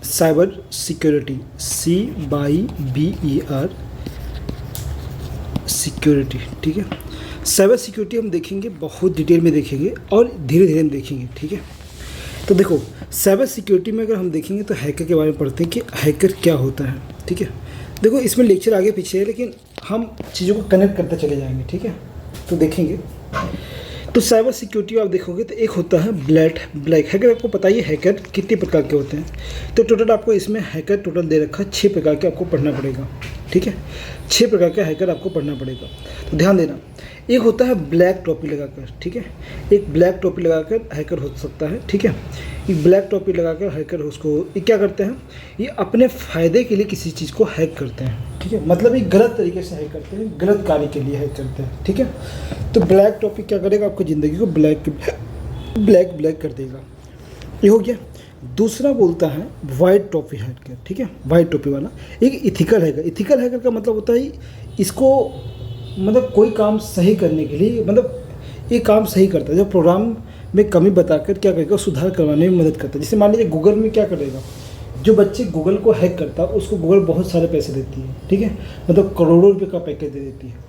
Cyber security, CYBER security, ठीक है। Cyber security हम देखेंगे, बहुत डिटेल में देखेंगे और धीरे धीरे हम देखेंगे, ठीक है। तो देखो, साइबर सिक्योरिटी में अगर हम देखेंगे तो हैकर के बारे में पढ़ते हैं कि हैकर क्या होता है, ठीक है। देखो, इसमें लेक्चर आगे पीछे है, लेकिन हम चीज़ों को कनेक्ट करते चले जाएंगे, ठीक है। तो देखेंगे, तो साइबर सिक्योरिटी आप देखोगे तो एक होता है ब्लैक हैकर। आपको पता ही हैकर कितने प्रकार के होते हैं, तो टोटल आपको इसमें हैकर टोटल दे रखा है 6 प्रकार के, आपको पढ़ना पड़ेगा, ठीक है। 6 प्रकार के हैकर आपको पढ़ना पड़ेगा, तो ध्यान देना। एक होता है ब्लैक टोपी लगाकर, ठीक है। एक ब्लैक टोपी लगाकर हैकर हो सकता है, ठीक है। एक ब्लैक टोपी लगाकर हैकर उसको ये क्या करते हैं, ये अपने फ़ायदे के लिए किसी चीज़ को हैक करते हैं, ठीक है। मतलब ये गलत तरीके से हैक करते हैं, गलत कार्य के लिए हैक करते हैं, ठीक है। तो ब्लैक टोपी क्या करेगा, आपकी ज़िंदगी को ब्लैक कर देगा, ये हो गया। दूसरा बोलता है वाइट टोपी हैकर, ठीक है। वाइट टोपी वाला एक इथिकल हैकर। इथिकल हैकर का मतलब होता है इसको मतलब कोई काम सही करने के लिए, मतलब ये काम सही करता है, जो प्रोग्राम में कमी बताकर क्या करेगा, सुधार करवाने में मदद करता है। जैसे मान लीजिए गूगल में क्या करेगा, जो बच्चे गूगल को हैक करता है उसको गूगल बहुत सारे पैसे देती है, ठीक है। मतलब करोड़ों रुपए का पैकेज दे देती है।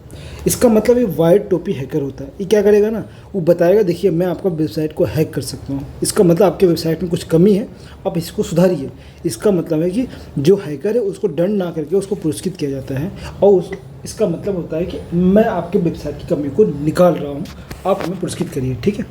इसका मतलब ये वाइट टोपी हैकर होता है। ये क्या करेगा ना, वो बताएगा देखिए मैं आपका वेबसाइट को हैक कर सकता हूँ, इसका मतलब आपके वेबसाइट में कुछ कमी है, आप इसको सुधारिए। इसका मतलब है कि जो हैकर है उसको दंड ना करके उसको पुरस्कृत किया जाता है, और इसका मतलब होता है कि मैं आपके वेबसाइट की कमी को निकाल रहा हूँ, आप हमें पुरस्कृत करिए, ठीक है।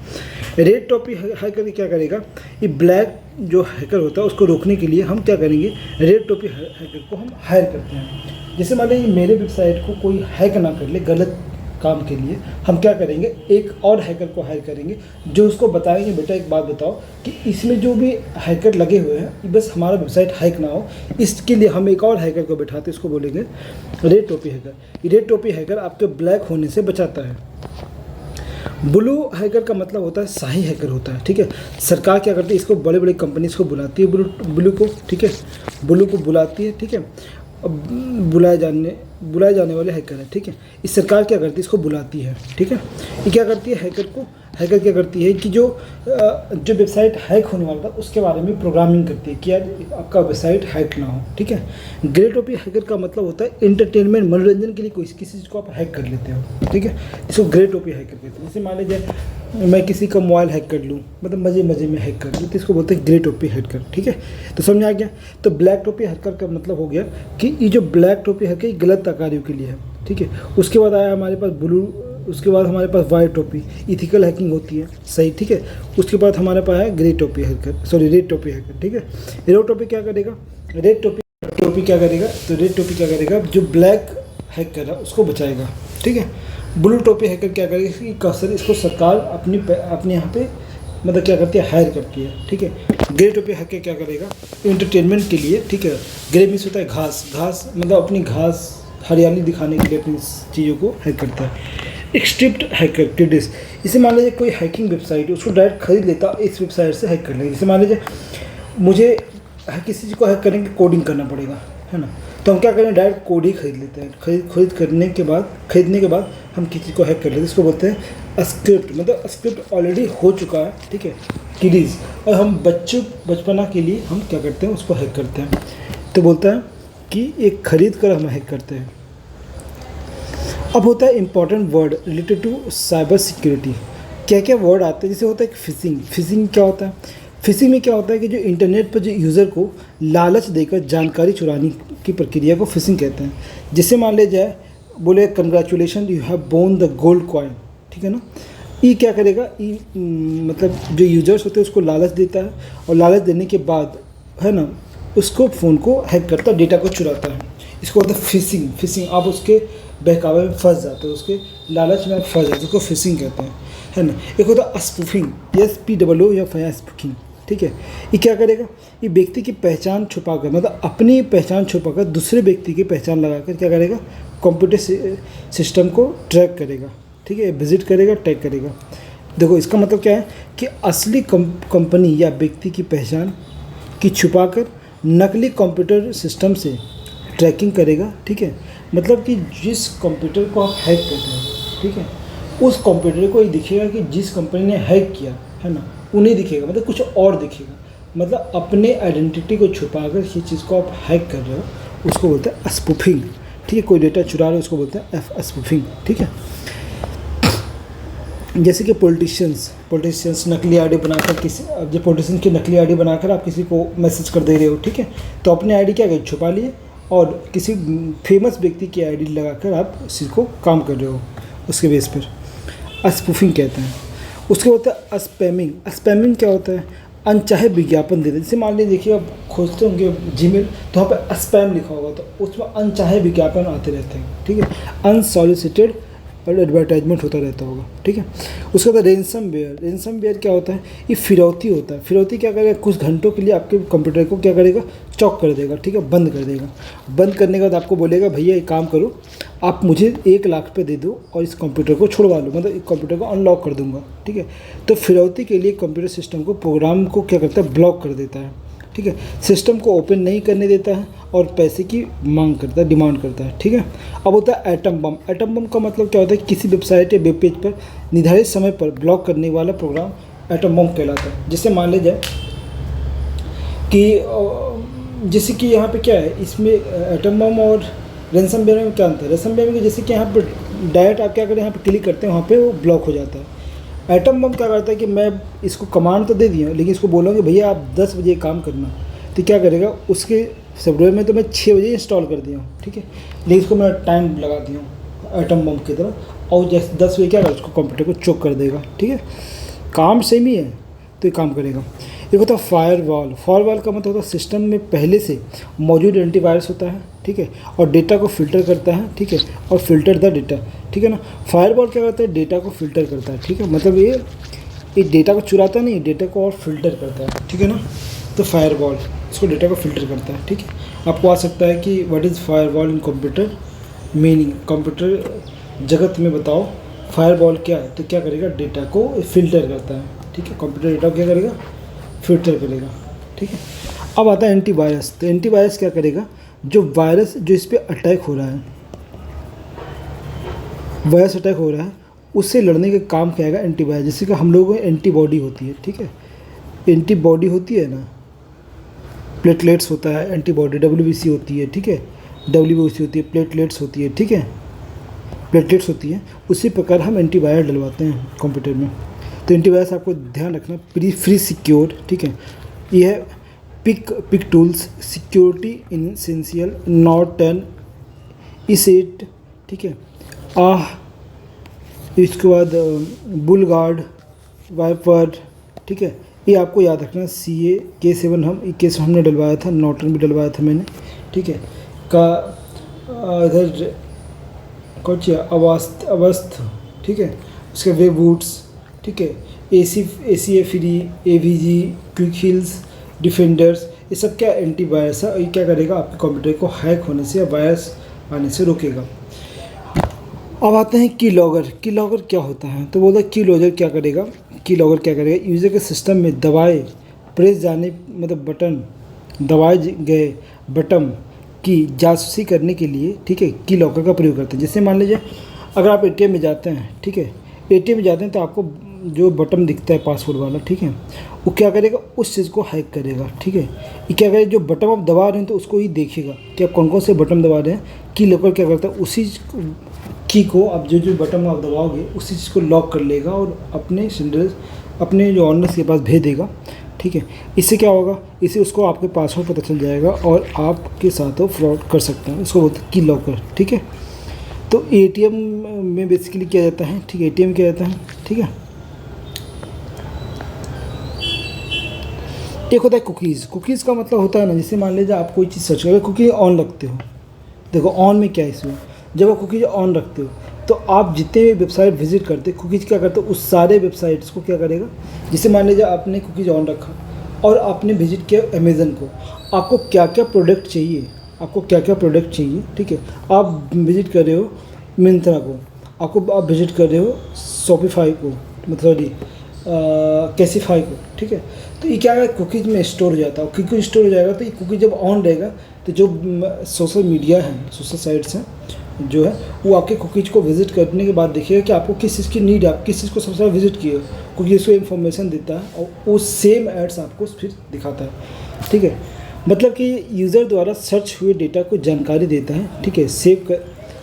रेड टोपी हैकर क्या करेगा, ये ब्लैक जो हैकर होता है उसको रोकने के लिए हम क्या करेंगे, रेड टोपी हैकर को हम हायर करते हैं। जैसे मान लीजिए मेरे वेबसाइट को कोई हैक ना कर ले गलत काम के लिए, हम क्या करेंगे, एक और हैकर को हायर करेंगे जो उसको बताएंगे बेटा एक बात बताओ कि इसमें जो भी हैकर लगे हुए हैं बस हमारा वेबसाइट हैक ना हो, इसके लिए हम एक और हैकर को बैठाते, इसको बोलेंगे रेड टोपी हैकर। रेड टोपी हैकर आपके ब्लैक होने से बचाता है। ब्लू हैकर का मतलब होता है शाही हैकर होता है, ठीक है। सरकार क्या करती है, इसको बड़े बड़े कंपनीज को बुलाती है, ब्लू को, ठीक है, ब्लू को बुलाती है, ठीक है। अब बुलाए जाने वाले हैकर है, ठीक है। इस सरकार क्या करती है, इसको बुलाती है, ठीक है। ये क्या करती है, हैकर क्या करती है कि जो वेबसाइट हैक होने वाला था उसके बारे में प्रोग्रामिंग करती है कि यार आपका वेबसाइट हैक ना हो, ठीक है। ग्रे टोपी हैकर का मतलब होता है एंटरटेनमेंट, मनोरंजन के लिए कोई किसी चीज़ को आप हैक कर लेते हो, ठीक है। इसको ग्रे टोपी हैकर कहते हैं। जैसे मान लीजिए मैं किसी का मोबाइल हैक कर लूँ, मतलब मज़े में हैक कर लूँ, तो इसको बोलते हैं ग्रे टोपी हैकर, ठीक है। तो समझ आ गया। तो ब्लैक टोपी हैकर का मतलब हो गया कि ये जो ब्लैक टोपी हैकर गलत कार्यों के लिए है, ठीक है। उसके बाद आया हमारे पास ब्लू, उसके बाद हमारे पास वाइट टोपी, इथिकल हैकिंग होती है, सही, ठीक है। उसके बाद हमारे पास है ग्रे टोपी हैकर, सॉरी रेड टोपी हैकर, ठीक है। रेड टोपी क्या करेगा, रेड टोपी क्या करेगा, तो रेड टोपी क्या करेगा, जो ब्लैक हैक कर रहा है उसको बचाएगा, ठीक है। ब्लू टोपी हैकर क्या करेगा, इसको सरकार अपने यहाँ पे मतलब क्या करती है, हायर करती है, ठीक है। ग्रे टोपी हैकर क्या करेगा, एंटरटेनमेंट के लिए, ठीक है। ग्रे मीन्स होता है घास, मतलब अपनी घास हरियाली दिखाने के लिए अपनी चीज़ों को हैक करता है। एक स्ट्रिप्ट हैकर क्रेडिट्स, इसे मान लीजिए कोई हैकिंग वेबसाइट है उसको डायरेक्ट खरीद लेता, इस वेबसाइट से हैक कर लेगा। जैसे मान लीजिए मुझे किसी चीज़ को हैक करने की कोडिंग करना पड़ेगा, है ना, तो हम क्या करें, डायरेक्ट कोड ही खरीद लेते हैं। खरीदने के बाद हम किसी को हैक कर लेते हैं, इसको बोलते हैं स्क्रिप्ट। मतलब स्क्रिप्ट ऑलरेडी हो चुका है, ठीक है, किडीज़, और हम बचपना के लिए हम क्या करते हैं, उसको हैक करते हैं। तो बोलता है कि एक खरीद कर हम हैक करते हैं। अब होता है important word related to cyber security. क्या क्या वर्ड आते हैं, जैसे होता है फिशिंग क्या होता है, फिशिंग में क्या होता है कि जो इंटरनेट पर जो यूज़र को लालच देकर जानकारी चुराने की प्रक्रिया को फिशिंग कहते हैं। जैसे मान ले जाए बोले congratulation you have bone the gold coin, ठीक है ना। ये क्या करेगा, ये मतलब जो यूजर्स होते हैं उसको लालच देता है, और लालच देने के बाद है ना उसको फ़ोन को हैक करता है, डेटा को चुराता है। इसको होता है फिशिंग। आप उसके बहकावे में फंस जाते हो, उसके लालच में फंस जाते हो, उसको फिशिंग कहते हैं, है ना। एक होता है स्पूफिंग, SPOO या स्पूफिंग, ठीक है। ये क्या करेगा, ये व्यक्ति की पहचान छुपाकर, मतलब अपनी पहचान छुपाकर दूसरे व्यक्ति की पहचान लगाकर क्या करेगा, कंप्यूटर सिस्टम को ट्रैक करेगा, ठीक है, विजिट करेगा, टैग करेगा। देखो इसका मतलब क्या है कि असली कंपनी या व्यक्ति की पहचान की छुपाकर नकली कंप्यूटर सिस्टम से ट्रैकिंग करेगा, ठीक है। मतलब कि जिस कंप्यूटर को आप हैक करते हैं, ठीक है, उस कंप्यूटर को ये दिखेगा कि जिस कंपनी ने हैक किया है ना उन्हें दिखेगा, मतलब कुछ और दिखेगा। मतलब अपने आइडेंटिटी को छुपाकर ये चीज़ को आप हैक कर रहे हो, उसको बोलते हैं स्पूफिंग। ठीक है, कोई डेटा चुरा रहे हो उसको बोलते हैं स्पूफिंग। ठीक है, जैसे कि पॉलिटिशियंस नकली आईडी बनाकर किसी, अब जो पॉलिटिशियन की नकली आईडी बनाकर आप किसी को मैसेज कर दे रहे हो, ठीक है, तो अपने आईडी क्या करें, छुपा लिए और किसी फेमस व्यक्ति की आईडी लगाकर आप किसी को काम कर रहे हो, उसके बेस पर स्पूफिंग कहते हैं। उसके होता है स्पैमिंग। स्पैमिंग क्या होता है, अनचाहे विज्ञापन देते हैं। जैसे मान लीजिए, देखिए आप खोजते होंगे जीमेल, तो वहाँ पर स्पैम लिखा होगा, तो उसमें अनचाहे विज्ञापन आते रहते हैं। ठीक है, अनसॉलिसिटेड और एडवर्टाइजमेंट होता रहता होगा। ठीक है, उसके बाद रेंसम वेयर क्या होता है, ये फिरौती होता है। फिरौती क्या करेगा, कुछ घंटों के लिए आपके कंप्यूटर को क्या करेगा, चॉक कर देगा। ठीक है, बंद कर देगा। बंद करने के बाद आपको बोलेगा भैया एक काम करो, आप मुझे 1 लाख रुपये दे दो और इस कंप्यूटर को छुड़वा लो, मतलब इस कंप्यूटर को अनलॉक कर दूंगा। ठीक है, तो फिरौती के लिए कंप्यूटर सिस्टम को, प्रोग्राम को क्या करता है, ब्लॉक कर देता है। ठीक है, सिस्टम को ओपन नहीं करने देता है और पैसे की मांग करता है, डिमांड करता है। ठीक है, अब होता है एटम बम। एटम बम का मतलब क्या होता है, किसी वेबसाइट या वेब पेज पर निर्धारित समय पर ब्लॉक करने वाला प्रोग्राम एटम बम कहलाता है। जैसे मान लीजिए कि जैसे कि यहाँ पे क्या है, इसमें एटम बम और रेंसमवेयर में क्या अंतर है। रेंसमवेयर में जैसे कि यहाँ पर डायरेक्ट आप क्या करें, यहाँ पर क्लिक करते हैं, वहाँ पर वो ब्लॉक हो जाता है। एटम बम क्या करता है कि मैं इसको कमांड तो दे दिया, लेकिन इसको बोलूँगा भैया आप 10 बजे काम करना, तो क्या करेगा, उसके सॉफ्टवेयर में तो मैं 6 बजे इंस्टॉल कर दिया हूँ। ठीक है, लेकिन इसको मैं टाइम लगा दिया हूँ एटम बम की तरह, और जैसे 10 बजे क्या करेगा, उसको कंप्यूटर को चोक कर देगा। ठीक है, काम सेम ही है तो ये काम करेगा। एक होता है फायरवॉल। फायरवॉल का मतलब होता है सिस्टम में पहले से मौजूद एंटीवायरस होता है। ठीक है, और डेटा को फिल्टर करता है। ठीक है, और फिल्टर द डेटा। ठीक है ना, फायरवॉल क्या करता है, डेटा को फिल्टर करता है। ठीक है, मतलब ये डेटा को चुराता नहीं, डेटा को और फिल्टर करता है। ठीक है ना, तो फायरवॉल इसको डेटा को फिल्टर करता है। ठीक है, आपको आ सकता है कि what is firewall in computer meaning, computer जगत में बताओ फायरवॉल क्या है, तो क्या करेगा, डेटा को फिल्टर करता है। ठीक है, कंप्यूटर डेटा को क्या करेगा, फिल्टर करेगा। ठीक है, अब आता है एंटीवायरस। तो एंटीवायरस क्या करेगा, जो वायरस जो इस पर अटैक हो रहा है, वायरस अटैक हो रहा है, उससे लड़ने का काम क्या आएगा, एंटीवायरस। जैसे कि हम लोगों को एंटीबॉडी होती है। ठीक है, एंटीबॉडी होती है ना, प्लेटलेट्स होता है, एंटीबॉडी WBC होती है। ठीक है, WBC होती है, प्लेटलेट्स होती है। ठीक है, प्लेटलेट्स होती है, उसी प्रकार हम एंटीवायरस डलवाते हैं कंप्यूटर में। तो एंटीवायरस आपको ध्यान रखना, फ्री सिक्योर। ठीक है, ये है pick tools, security essential, not an asset. ठीक है, इसके बाद बुलगार्ड, वाइपर। ठीक है, ये आपको याद रखना। CA K7 हमने डलवाया था, नॉर्टन भी डलवाया था मैंने। ठीक है, का इधर कौन सी अवस्थ। ठीक है, उसके वेब बूट्स। ठीक है, ACA free, AVG, quick hills, defenders, ये सब क्या एंटीवायरस है। ये क्या करेगा, आपके कंप्यूटर को हैक होने से या वायरस आने से रोकेगा। अब आते हैं की लॉगर। की लॉगर क्या होता है, तो बोलता है की लॉगर क्या करेगा, यूज़र के सिस्टम में दबाए प्रेस जाने, मतलब बटन दबाए गए बटन की जासूसी करने के लिए, ठीक है, की लॉकर का प्रयोग करते हैं। जैसे मान लीजिए अगर आप ATM में जाते हैं, ठीक है, ATM में जाते हैं तो आपको जो बटन दिखता है पासवर्ड वाला, ठीक है, वो क्या करेगा, उस चीज़ को हैक करेगा। ठीक है, ये क्या करेगा, जो बटन आप दबा रहे हैं तो उसको ही देखेगा कि आप कौन कौन से बटन दबा रहे हैं। की लॉकर क्या करता है, उसी की को आप जो बटन आप दबाओगे उसी चीज़ को लॉक कर लेगा और अपने जो ऑनर्स के पास भेज देगा। ठीक है, इससे क्या होगा, इससे उसको आपके पासवर्ड पता चल जाएगा और आपके साथ वो फ्रॉड कर सकते हैं। इसको बोलते हैं की लॉकर। ठीक है, तो ATM में बेसिकली किया जाता है। ठीक है, ATM किया जाता है। ठीक है, एक होता है कुकीज़। कुकीज़ का मतलब होता है ना, जैसे मान लीजिए आप कोई चीज़ सर्च करें, कुकीज़ ऑन रखते हो। देखो ऑन में क्या इशू है, जब आप कुकीज़ ऑन रखते हो तो आप जितने भी वेबसाइट विजिट करते हो, कुकीज़ क्या करते हो, उस सारे वेबसाइट्स को क्या करेगा, जैसे मान लीजिए आपने कुकीज़ ऑन रखा और आपने विजिट किया अमेज़न को, आपको क्या क्या प्रोडक्ट चाहिए, ठीक है, आप विजिट कर रहे हो मिंत्रा को, आप विजिट कर रहे हो शॉपिफाई को, मतलब कैसीफाई को। ठीक है, तो ये क्या है, कुकीज़ में स्टोर हो जाता है। कुकीज़ स्टोर हो जाएगा तो ये कुकीज़ जब ऑन रहेगा तो जो सोशल मीडिया है, सोशल साइट्स हैं, जो है वो आपके कुकीज़ को विज़िट करने के बाद देखिएगा कि आपको किस चीज़ की नीड है, आप किस चीज़ को सबसे ज़्यादा विज़िट किए, कुकीज़ को इन्फॉर्मेशन देता है और वो सेम एड्स आपको फिर दिखाता है। ठीक है, मतलब कि यूज़र द्वारा सर्च हुए डेटा को जानकारी देता है। ठीक है,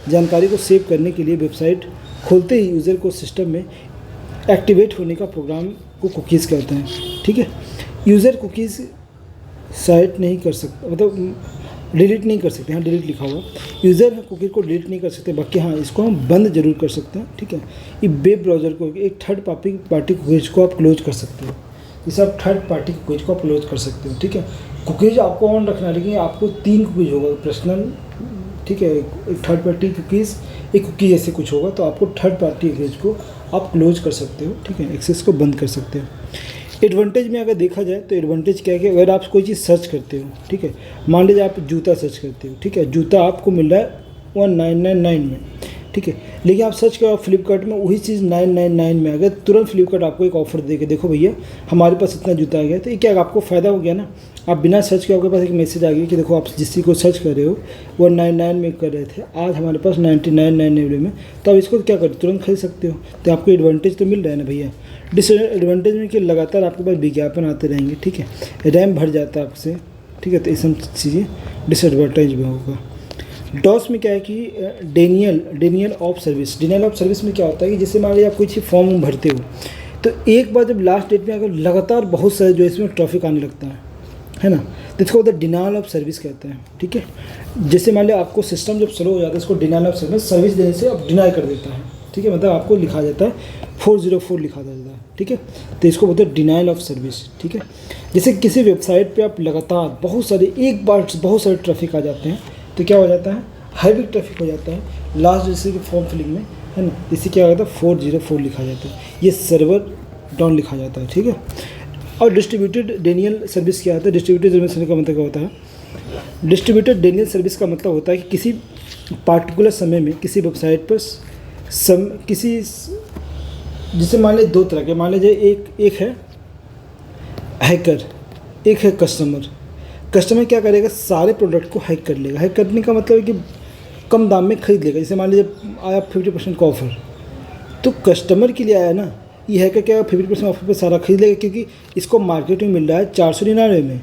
जानकारी को सेव करने के लिए वेबसाइट खोलते ही यूज़र को सिस्टम में एक्टिवेट होने का प्रोग्राम को कुकीज़ कहते हैं। ठीक है, यूज़र कुकीज़ साइट नहीं कर सकता, मतलब डिलीट नहीं कर सकते। हाँ, डिलीट लिखा हुआ, यूज़र कुकीज़ को डिलीट नहीं कर सकते, बाकी हाँ इसको हम बंद जरूर कर सकते हैं। ठीक है, ये वेब ब्राउज़र को एक थर्ड पार्टी कुकीज़ को आप क्लोज कर सकते हो, जैसे आप थर्ड पार्टी कुकीज़ को आप क्लोज कर सकते हो। ठीक है, कुकीज़ आपको ऑन रखना है, लेकिन आपको 3 कुकीज़ होगा पर्सनल। ठीक है, एक थर्ड पार्टी कुकीज़, एक कुकी जैसे कुछ होगा, तो आपको थर्ड पार्टी कुकीज़ को आप क्लोज कर सकते हो। ठीक है, एक्सेस को बंद कर सकते हो। एडवांटेज में अगर देखा जाए तो एडवांटेज क्या है कि अगर आप कोई चीज़ सर्च करते हो, ठीक है, मान लीजिए आप जूता सर्च करते हो, ठीक है, जूता आपको मिल रहा है 1999 में, ठीक है, लेकिन आप सर्च करो फ्लिपकार्ट में वही चीज़ 999 में, अगर तुरंत फ्लिपकार्ट आपको एक ऑफर दे के देखो भैया हमारे पास इतना जूता आ गया, तो ये क्या आपको फ़ायदा हो गया ना। आप बिना सर्च के आपके पास एक मैसेज आ गया कि देखो आप जिस चीज़ को सर्च कर रहे हो वो 99 में कर रहे थे, आज हमारे पास 99 में, तो आप इसको क्या करें, तुरंत खरीद सकते हो। तो आपको एडवांटेज तो मिल रहा है ना भैया। डिसएडवांटेज में कि लगातार आपके पास विज्ञापन आते रहेंगे। ठीक है, रैम भर जाता है आपसे। ठीक है, तो ये सब चीज़ें डिसएडवांटेज में होगा। डॉस में क्या है कि डेनियल ऑफ सर्विस में क्या होता है कि जैसे मान लीजिए आप कोई चीज़ फॉर्म भरते हो, तो एक बार जब लास्ट डेट में अगर लगातार बहुत सारे जो इसमें ट्रैफिक आने लगता है ना, तो इसको उधर डिनाइल ऑफ सर्विस कहते हैं। ठीक है, जैसे मान लिया आपको सिस्टम जब स्लो हो जाता है, इसको डिनाइल ऑफ सर्विस देने से अब डिनाई कर देता है। ठीक है, मतलब आपको लिखा जाता है 404 लिखा जाता है। ठीक है, तो इसको बोलते हैं डिनाइल ऑफ सर्विस। ठीक है, जैसे किसी वेबसाइट पे आप लगातार बहुत सारे एक बार बहुत सारे ट्रैफिक आ जाते हैं, तो क्या हो जाता है, हैवी ट्रैफिक हो जाता है लास्ट जैसे कि फॉर्म फिलिंग में, है ना, इसे क्या होता है 404 लिखा जाता है, ये सर्वर डाउन लिखा जाता है। ठीक है, और डिस्ट्रीब्यूटेड डेनियल सर्विस क्या होता है, डिस्ट्रीब्यूटेड सर्विस का मतलब क्या होता है, डिस्ट्रीब्यूटेड डेनियल सर्विस का मतलब होता है कि किसी पार्टिकुलर समय में किसी वेबसाइट पर किसी, जैसे मान लीजिए 2 तरह के, मान लीजिए एक है हैकर, एक है कस्टमर क्या करेगा, सारे प्रोडक्ट को हैक कर लेगा। हैक करने का मतलब है कि कम दाम में खरीद लेगा। जैसे मान लीजिए आया 50% का ऑफर, तो कस्टमर के लिए आया ना, ये हैकर क्या 50% ऑफर पे सारा खरीद लेगा, क्योंकि इसको मार्केट में मिल रहा है 499 में,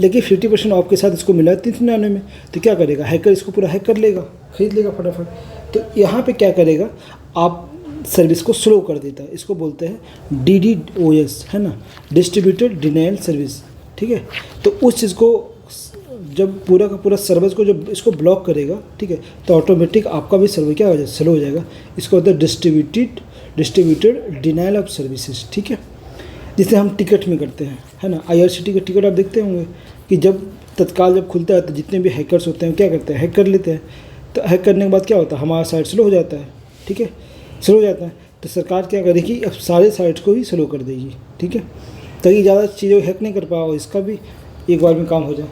लेकिन 50% ऑफ के साथ इसको मिला है 399 में, तो क्या करेगा हैकर, इसको पूरा हैक कर लेगा, खरीद लेगा फटाफट। तो यहाँ पे क्या करेगा, आप सर्विस को स्लो कर देता है, इसको बोलते हैं DDoS, है ना, डिस्ट्रीब्यूटेड डिनाइल सर्विस। ठीक है, तो उस चीज़ को जब पूरा का पूरा सर्विस को जब इसको ब्लॉक करेगा, ठीक है, तो ऑटोमेटिक आपका भी सर्वर क्या हो जाएगा, स्लो हो जाएगा। इसको बोलते हैं डिस्ट्रीब्यूटेड डिनाइल ऑफ सर्विसेज। ठीक है, जिसे हम टिकट में करते हैं, है ना, IRCTC का टिकट आप देखते होंगे कि जब तत्काल जब खुलता है तो जितने भी हैकर्स होते हैं क्या करते हैं, हैक कर लेते हैं। तो हैक करने के बाद क्या होता है, हमारा साइट स्लो हो जाता है। ठीक है, स्लो हो जाता है, तो सरकार क्या करेगी, अब सारे साइट्स को ही स्लो कर देगी। ठीक है, ताकि ज़्यादा चीज़ें हैक नहीं कर पाओ, इसका भी एक बार में काम हो जाए।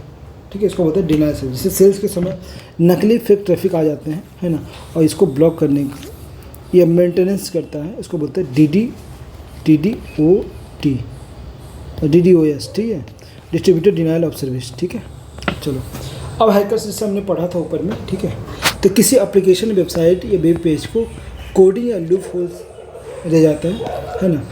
ठीक है, इसको बोलते हैं डिनाइल सर्विस। जैसे सेल्स के समय नकली फेक ट्रैफिक आ जाते हैं, है ना, और इसको ब्लॉक करने का ये मेंटेनेंस करता है, इसको बोलते हैं DDoS। ठीक है, डिस्ट्रीब्यूटेड डिनाइल ऑफ सर्विस। ठीक है, चलो अब हैकर्स जैसे हमने पढ़ा था ऊपर में। ठीक है, तो किसी एप्लीकेशन, वेबसाइट या वेब पेज को कोडिंग या लूप होल्स रह जाता है ना।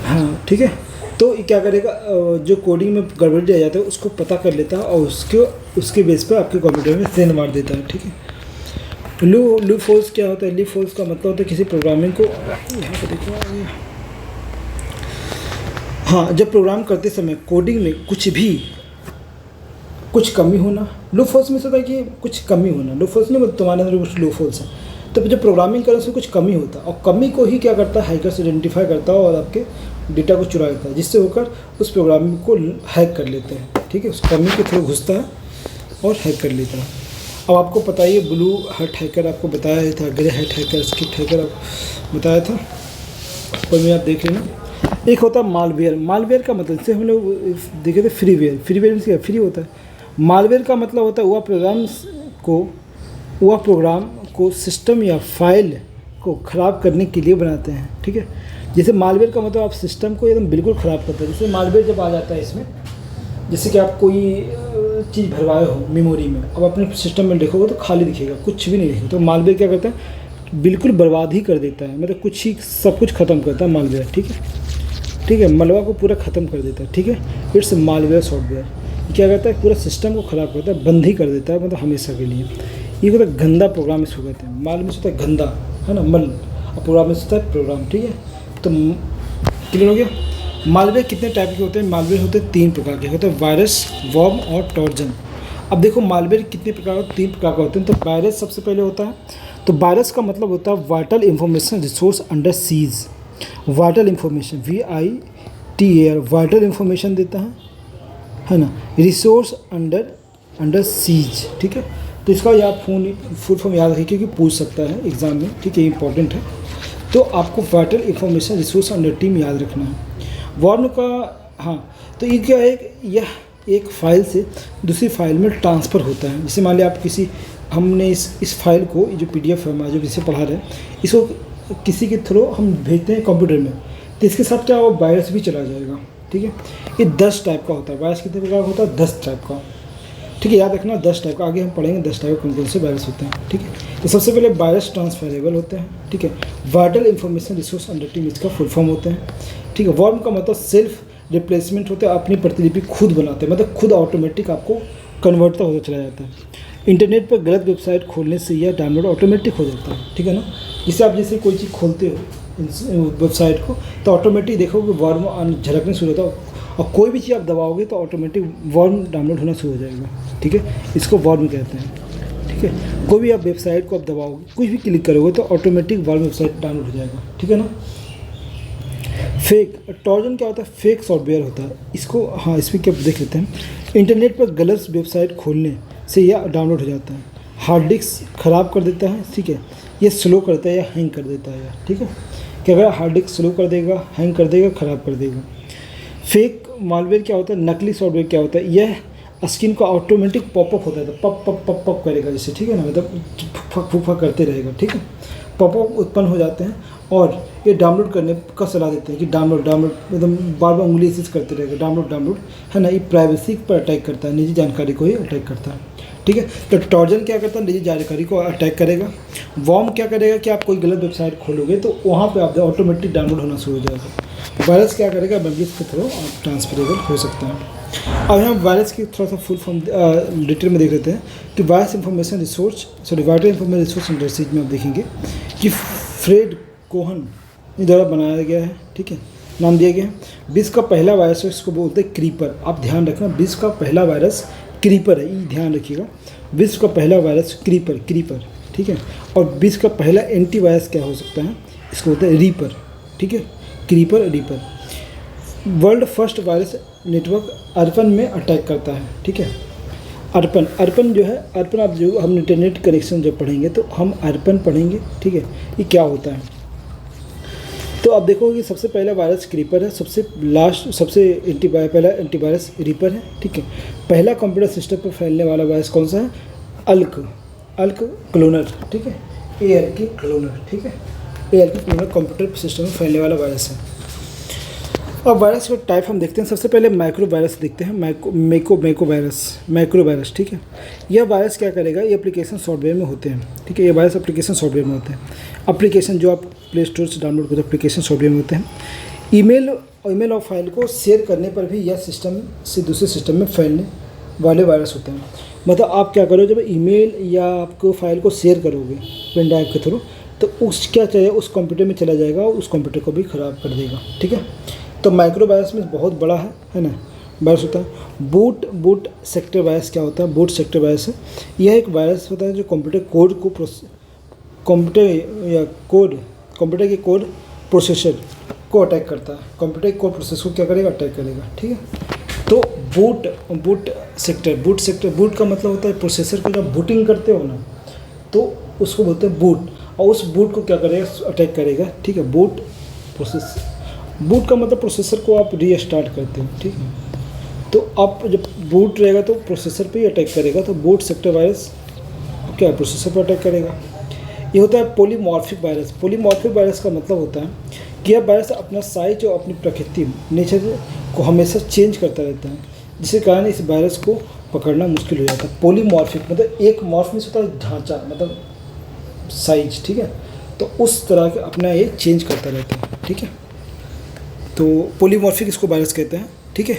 हाँ, ठीक है, तो ये क्या करेगा, जो कोडिंग में गड़बड़ी रह जाता है उसको पता कर लेता है और उसके बेस पर आपके कंप्यूटर में सेंड मार देता है। ठीक है, लूप होल्स क्या होता है, लूप होल्स का मतलब होता है किसी प्रोग्रामिंग को, यहाँ पर देखो, हाँ, जब प्रोग्राम करते समय कोडिंग में कुछ कमी होना, लूप होल्स में होता है कि कुछ कमी होना। लूप होल्स नहीं मतलब तुम्हारे अंदर कुछ लूप होल्स है, तो जब प्रोग्रामिंग करें उसमें कुछ कमी होता है, और कमी को ही क्या करता है हैकर्स आइडेंटिफाई करता है और आपके डेटा को चुरा लेता है, जिससे होकर उस प्रोग्रामिंग को हैक कर लेते हैं। ठीक है, उस कमी के थ्रू घुसता है और हैक कर लेता है। अब आपको पता ही है, ब्लू हैट हैकर आपको बताया था, grey hat hacker, skip hacker बताया था, और में आप देख लेना। एक होता है मालवेयर का मतलब से हम लोग देखे थे फ्रीवेयर में क्या फ्री होता है। मालवेयर का मतलब होता है वह प्रोग्राम को सिस्टम या फाइल को ख़राब करने के लिए बनाते हैं। ठीक है, जैसे मालवेयर का मतलब आप सिस्टम को एकदम बिल्कुल ख़राब करते हैं। जैसे मालवेयर जब आ जाता है इसमें, जैसे कि आप कोई चीज़ भरवाए हो मेमोरी में, अब अपने सिस्टम में देखोगे तो खाली दिखेगा, कुछ भी नहीं दिखेगा। तो मालवेयर क्या करता है, बिल्कुल बर्बाद ही कर देता है, मतलब कुछ ही सब कुछ ख़त्म करता है मालवेयर, ठीक है। ठीक है, मलबा को पूरा ख़त्म कर देता है, ठीक है। It's malware software. क्या करता है, पूरा सिस्टम को ख़राब करता है, बंद ही कर देता है, मतलब हमेशा के लिए। ये होता है गंदा प्रोग्राम, इसको कहते हैं। माल में से होता है गंदा, है ना, मल, और प्रोग्राम में से होता है प्रोग्राम, ठीक है। तो क्लियर हो गया। मालवेयर कितने टाइप के होते हैं? मालवेयर होते हैं 3 प्रकार के, होते हैं वायरस, वर्म और ट्रोजन। अब देखो मालवेयर कितने प्रकार के, 3 प्रकार के होते हैं। तो वायरस सबसे पहले होता है। तो वायरस का मतलब होता है vital information resource under seize. Vital information, VITAL, vital information देता है ना, रिसोर्स अंडर सीज, ठीक है। तो इसका याद फुल फॉर्म याद रखिए, क्योंकि पूछ सकता है एग्जाम में, ठीक है, इंपॉर्टेंट है। तो आपको vital information resource under team याद रखना है। वर्म का, हाँ, तो ये क्या है, यह एक फाइल से दूसरी फाइल में ट्रांसफ़र होता है। जैसे मान लिया आप किसी, हमने इस फाइल को, जो PDF है जो जिसे पढ़ा रहे हैं, इसको किसी के थ्रू हम भेजते हैं कंप्यूटर में, तो इसके साथ क्या, वो वायरस भी चला जाएगा, ठीक है। ये 10 टाइप का होता है। वायरस कितने प्रकार का होता है? 10 टाइप का, ठीक है, याद रखना 10 टाइप का। आगे हम पढ़ेंगे 10 टाइप कौन कौन से वायरस होते हैं, ठीक है। तो सबसे पहले वायरस ट्रांसफरेबल होते हैं, ठीक है। Vital information resource under team, इसका फुल फॉर्म होते हैं, ठीक है। वर्म का मतलब सेल्फ रिप्लेसमेंट होता है, अपनी प्रतिलिपि खुद बनाते हैं, मतलब खुद ऑटोमेटिक आपको कन्वर्ट होता चला जाता है। इंटरनेट पर गलत वेबसाइट खोलने से यह डाउनलोड ऑटोमेटिक हो जाता है, ठीक है ना। जैसे आप जैसे कोई चीज़ खोलते हो वेबसाइट को, तो ऑटोमेटिक देखोगे वर्म झलकने शुरू होता है, और कोई भी चीज़ आप दबाओगे तो ऑटोमेटिक वर्म डाउनलोड होना शुरू हो जाएगा, ठीक है। इसको वर्म कहते हैं, ठीक है। कोई भी आप वेबसाइट को आप दबाओगे, कुछ भी क्लिक करोगे तो ऑटोमेटिक वर्म वेबसाइट डाउनलोड हो जाएगा, ठीक है ना। फेक ट्रोजन क्या होता है? फेक सॉफ्टवेयर होता है। इसको, हाँ, इसमें क्या देख लेते हैं। इंटरनेट पर गलत वेबसाइट खोलने से यह डाउनलोड हो जाता है। हार्ड डिस्क ख़राब कर देता है, ठीक है। ये स्लो करता है या हैंग कर देता है, ठीक है। कि अगर हार्ड डिस्क स्लो कर देगा, हैंग कर देगा, ख़राब कर देगा। फेक मालवेयर क्या होता है? नकली सॉफ्टवेयर क्या होता है? यह स्क्रीन को ऑटोमेटिक पॉपअप होता है, तो पप पप पप पप करेगा जैसे, ठीक है ना, मतलब फूफा करते रहेगा, ठीक है। पॉपअप उत्पन्न हो जाते हैं और ये डाउनलोड करने का सलाह देते हैं कि डाउनलोड मतलब बार बार उंगली से करते रहेगा, डाउनलोड, है ना। ये प्राइवेसी पर अटैक करता है, निजी जानकारी को ही अटैक करता है, ठीक है। तो ट्रोजन क्या करता है? निजी जानकारी को अटैक करेगा। वर्म क्या करेगा कि आप कोई गलत वेबसाइट खोलोगे तो वहाँ पे आप ऑटोमेटिक डाउनलोड होना शुरू हो जाएगा। वायरस क्या करेगा? मेमोरीज के थ्रू आप ट्रांसफरेबल हो सकता है। अब हम वायरस की थोड़ा सा फुल फॉर्म डिटेल में देख लेते हैं कि virus information resource, vital information resource under seize में आप देखेंगे कि फ्रेड कोहन द्वारा बनाया गया है, ठीक है, नाम दिया गया है। विश्व का पहला वायरस है, इसको बोलते हैं क्रीपर। आप ध्यान रखना, विश्व का पहला वायरस क्रीपर है, ये ध्यान रखिएगा। विश्व का पहला वायरस क्रीपर, ठीक है। और विश्व का पहला एंटीवायरस क्या हो सकता है? इसको बोलते हैं रीपर, ठीक है, creeper, reaper. World first virus network ARPANET में अटैक करता है, ठीक है। अर्पण जो है, अर्पण आप जो हम इंटरनेट कनेक्शन जब पढ़ेंगे तो हम अर्पण पढ़ेंगे, ठीक है। ये क्या होता है? तो आप देखोगे सबसे पहला वायरस क्रीपर है, पहला एंटीवायरस रीपर है, ठीक है। पहला कंप्यूटर सिस्टम पर फैलने वाला वायरस कौन सा है? अल्क क्लोनर, ठीक है, ALK क्लोनर, ठीक है। ALK क्लोनर कंप्यूटर सिस्टम में फैलने वाला वायरस है। अब वायरस का टाइप हम देखते हैं। सबसे पहले माइक्रो वायरस देखते हैं, माइक्रो वायरस, ठीक है। यह वायरस क्या करेगा? ये एप्लीकेशन सॉफ्टवेयर में होते हैं, ठीक है। ये वायरस एप्लीकेशन सॉफ्टवेयर में होते हैं। एप्लीकेशन जो आप प्ले स्टोर से डाउनलोड करते हैं, एप्लीकेशन सॉफ्टवेयर में होते हैं। ईमेल और फाइल को शेयर करने पर भी यह सिस्टम से दूसरे सिस्टम में फैलने वाले वायरस होते हैं। मतलब आप क्या करो, जब ईमेल या आपको फाइल को शेयर करोगे पेन ड्राइव के थ्रू, तो उस क्या चाहिए, उस कंप्यूटर में चला जाएगा और उस कंप्यूटर को भी ख़राब कर देगा, ठीक है। तो माइक्रो वायरस में बहुत बड़ा है ना, वायरस होता है। बूट सेक्टर वायरस क्या होता है? बूट सेक्टर वायरस है, यह एक वायरस होता है जो कंप्यूटर के कोड प्रोसेसर को अटैक करता है। कंप्यूटर के कोड प्रोसेसर को क्या करेगा? अटैक करेगा, ठीक है। तो बूट सेक्टर का मतलब होता है प्रोसेसर को जब बूटिंग करते हो ना, तो उसको बोलते हैं बूट, और उस बूट को क्या करेगा? अटैक करेगा, ठीक है। बूट का मतलब प्रोसेसर को आप रीस्टार्ट करते हो, ठीक है। तो आप जब बूट रहेगा तो प्रोसेसर पे ही अटैक करेगा, तो बूट सेक्टर वायरस क्या है? प्रोसेसर पर अटैक करेगा। ये होता है पॉलीमॉर्फिक वायरस। पॉलीमॉर्फिक वायरस का मतलब होता है कि यह वायरस अपना साइज और अपनी प्रकृति नेचर को हमेशा चेंज करता रहता है। जिसके कारण इस वायरस को पकड़ना मुश्किल हो जाता है। पॉलीमॉर्फिक मतलब एक मॉर्फिक होता है ढांचा, मतलब साइज, ठीक है, तो उस तरह के अपना ये चेंज करता रहता है, ठीक है। तो पॉलीमॉर्फिक इसको वायरस कहते हैं, ठीक है,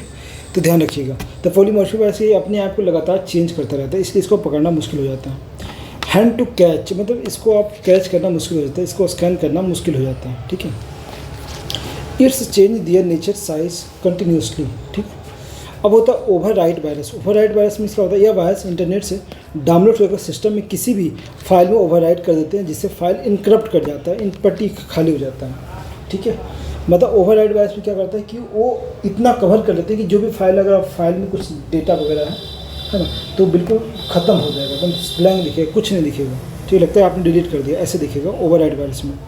तो ध्यान रखिएगा। तो पॉलीमॉर्फिक वायरस ये अपने आप को लगातार चेंज करता रहता है, इसलिए इसको पकड़ना मुश्किल हो जाता है। हैंड टू कैच मतलब इसको आप कैच करना मुश्किल हो जाता है, इसको स्कैन करना मुश्किल हो जाता है, ठीक है। It's change their nature size continuously, ठीक। अब होता है ओवरराइट वायरस। ओवरराइट वायरस में इसका होता है यह वायरस इंटरनेट से डाउनलोड होकर सिस्टम में किसी भी फाइल में ओवरराइट कर देते हैं, जिससे फाइल इनक्रप्ट कर जाता है, इनपट्टी खाली हो जाता है, ठीक है। मतलब ओवरराइट वायरस में क्या करता है कि वो इतना कवर कर लेते हैं कि जो भी फाइल, अगर फाइल में कुछ डेटा वगैरह है ना, तो बिल्कुल ख़त्म हो जाएगा, एकदम ब्लैंक दिखेगा, कुछ नहीं दिखेगा, ठीक, लगता है आपने डिलीट कर दिया, ऐसे दिखेगा ओवरराइट वायरस में,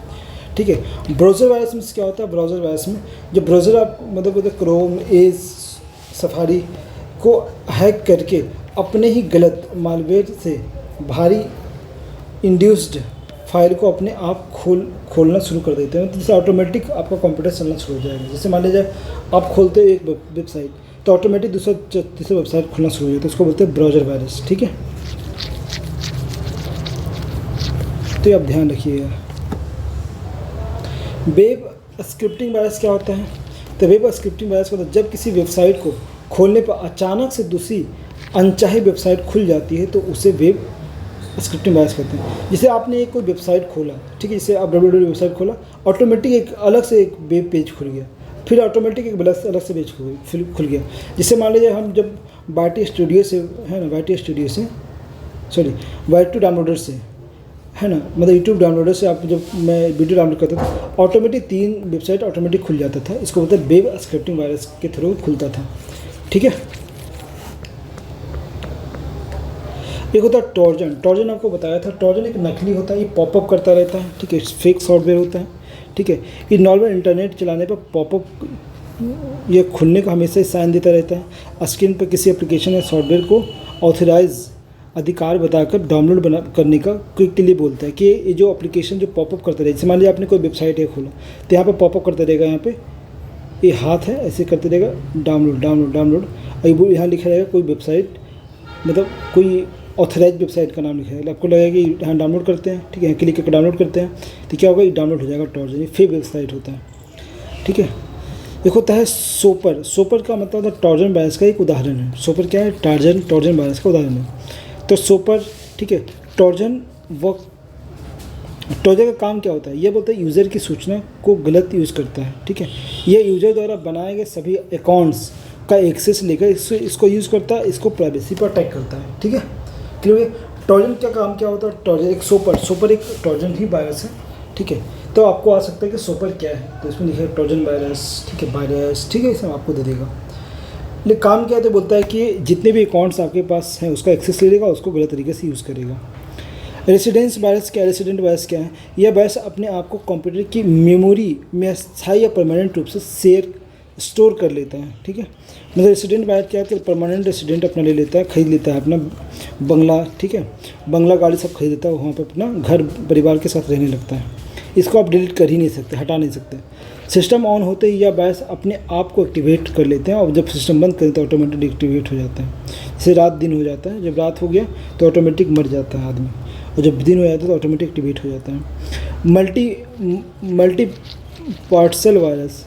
ठीक है। ब्राउज़र वायरस में क्या होता है, ब्राउज़र वायरस में जब ब्राउज़र आप मतलब क्रोम, एज, सफारी को हैक करके अपने ही गलत मालवेयर से भारी इंड्यूस्ड फाइल को अपने आप खोलना शुरू कर देते हैं, तो जैसे ऑटोमेटिक आपका कंप्यूटर चलना शुरू हो जाएगा। जैसे मान लीजिए आप खोलते हो एक वेबसाइट, तो ऑटोमेटिक तीसरा वेबसाइट खुलना शुरू हो जाता है, उसको बोलते हैं ब्राउज़र वायरस, ठीक है। तो ये आप ध्यान रखिएगा। वेब स्क्रिप्टिंग वायरस क्या होता है, तो वेब स्क्रिप्टिंग वायरस होता है जब किसी वेबसाइट को खोलने पर अचानक से दूसरी अनचाही वेबसाइट खुल जाती है, तो उसे वेब स्क्रिप्टिंग वायरस कहते हैं। जैसे आपने एक कोई वेबसाइट खोला, ठीक है, जैसे आप www वेबसाइट खोला, ऑटोमेटिक एक अलग से एक वेब पेज खुल गया, फिर ऑटोमेटिक एक अलग से पेज खुल गया। जैसे मान लीजिए हम जब वाईटी स्टूडियो से, है ना, वाईटी डाउनलोडर से, है ना, मतलब यूट्यूब डाउनलोडर से आप जब मैं वीडियो डाउनलोड करता था, ऑटोमेटिक 3 वेबसाइट ऑटोमेटिक खुल जाता था, इसको बोलते हैं वेब स्क्रिप्टिंग वायरस के थ्रू खुलता था, ठीक है। एक होता है ट्रोजन। ट्रोजन आपको बताया था, ट्रोजन एक नकली होता है, ये पॉपअप करता रहता है, ठीक है, फेक सॉफ्टवेयर होता है, ठीक है। ये नॉर्मल इंटरनेट चलाने पर पॉपअप ये खुलने का हमेशा साइन देता रहता है। स्क्रीन पर किसी एप्लीकेशन या सॉफ्टवेयर को ऑथराइज अधिकार बताकर डाउनलोड करने का के लिए बोलता है कि ये जो एप्लीकेशन जो पॉपअप करता रहेगा, जैसे मान लीजिए आपने कोई वेबसाइट है खोला, तो यहाँ पर पॉपअप करता रहेगा, यहाँ पे ये हाथ है ऐसे करते रहेगा, डाउनलोड, और यहाँ लिखा रहेगा कोई वेबसाइट, मतलब कोई ऑथराइज वेबसाइट का नाम लिखा है, आपको लगेगा कि यहाँ डाउनलोड करते हैं, ठीक है, क्लिक करके डाउनलोड करते हैं, तो क्या होगा, ये डाउनलोड हो जाएगा ट्रोजन, ये फेक वेबसाइट होता है, ठीक है। एक होता है सोपर। सोपर का मतलब होता है ट्रोजन वायरस का एक उदाहरण है। सोपर क्या है, ट्रोजन वायरस का उदाहरण है। तो सोपर, ठीक है, ट्रोजन का काम क्या होता है, ये बोलता है यूज़र की सूचना को गलत यूज़ करता है, ठीक है। ये यूज़र द्वारा बनाए गए सभी अकाउंट्स का एक्सेस लेकर इसको यूज़ करता है, इसको प्राइवेसी पर अटैक करता है, ठीक है। क्लियर। ट्रोजन का काम क्या होता है, ट्रोजन एक सोपर एक ट्रोजन ही वायरस है, ठीक है। तो आपको आ सकता है कि सोपर क्या है, तो इसमें लिखा है ट्रोजन वायरस, ठीक है, वायरस, ठीक है, इसमें आपको दे देगा। लेकिन काम क्या है, तो बोलता है कि जितने भी अकाउंट्स आपके पास हैं उसका एक्सेस ले लेगा, उसको गलत तरीके से यूज़ करेगा। रेसिडेंस वायरस क्या है, रेसिडेंट वायरस क्या है, यह वायरस अपने आप को कंप्यूटर की मेमोरी में स्थायी या परमानेंट रूप से स्टोर कर लेता है, ठीक है। मतलब रेसिडेंट वायरस क्या है, तो परमानेंट रेसिडेंट अपना ले लेता है, खरीद लेता है अपना बंगला, ठीक है, बंगला गाड़ी सब खरीद लेता है, वहाँ पर अपना घर परिवार के साथ रहने लगता है। इसको आप डिलीट कर ही नहीं सकते, हटा नहीं सकते। सिस्टम ऑन होते ही यह वायरस अपने आप को एक्टिवेट कर लेते हैं, और जब सिस्टम बंद करें तो ऑटोमेटिक एक्टिवेट हो जाता है। जैसे रात दिन हो जाता है, जब रात हो गया तो ऑटोमेटिक मर जाता है आदमी, और जब दिन हो जाता है तो ऑटोमेटिक एक्टिवेट हो जाता है। मल्टी पार्सल वायरस,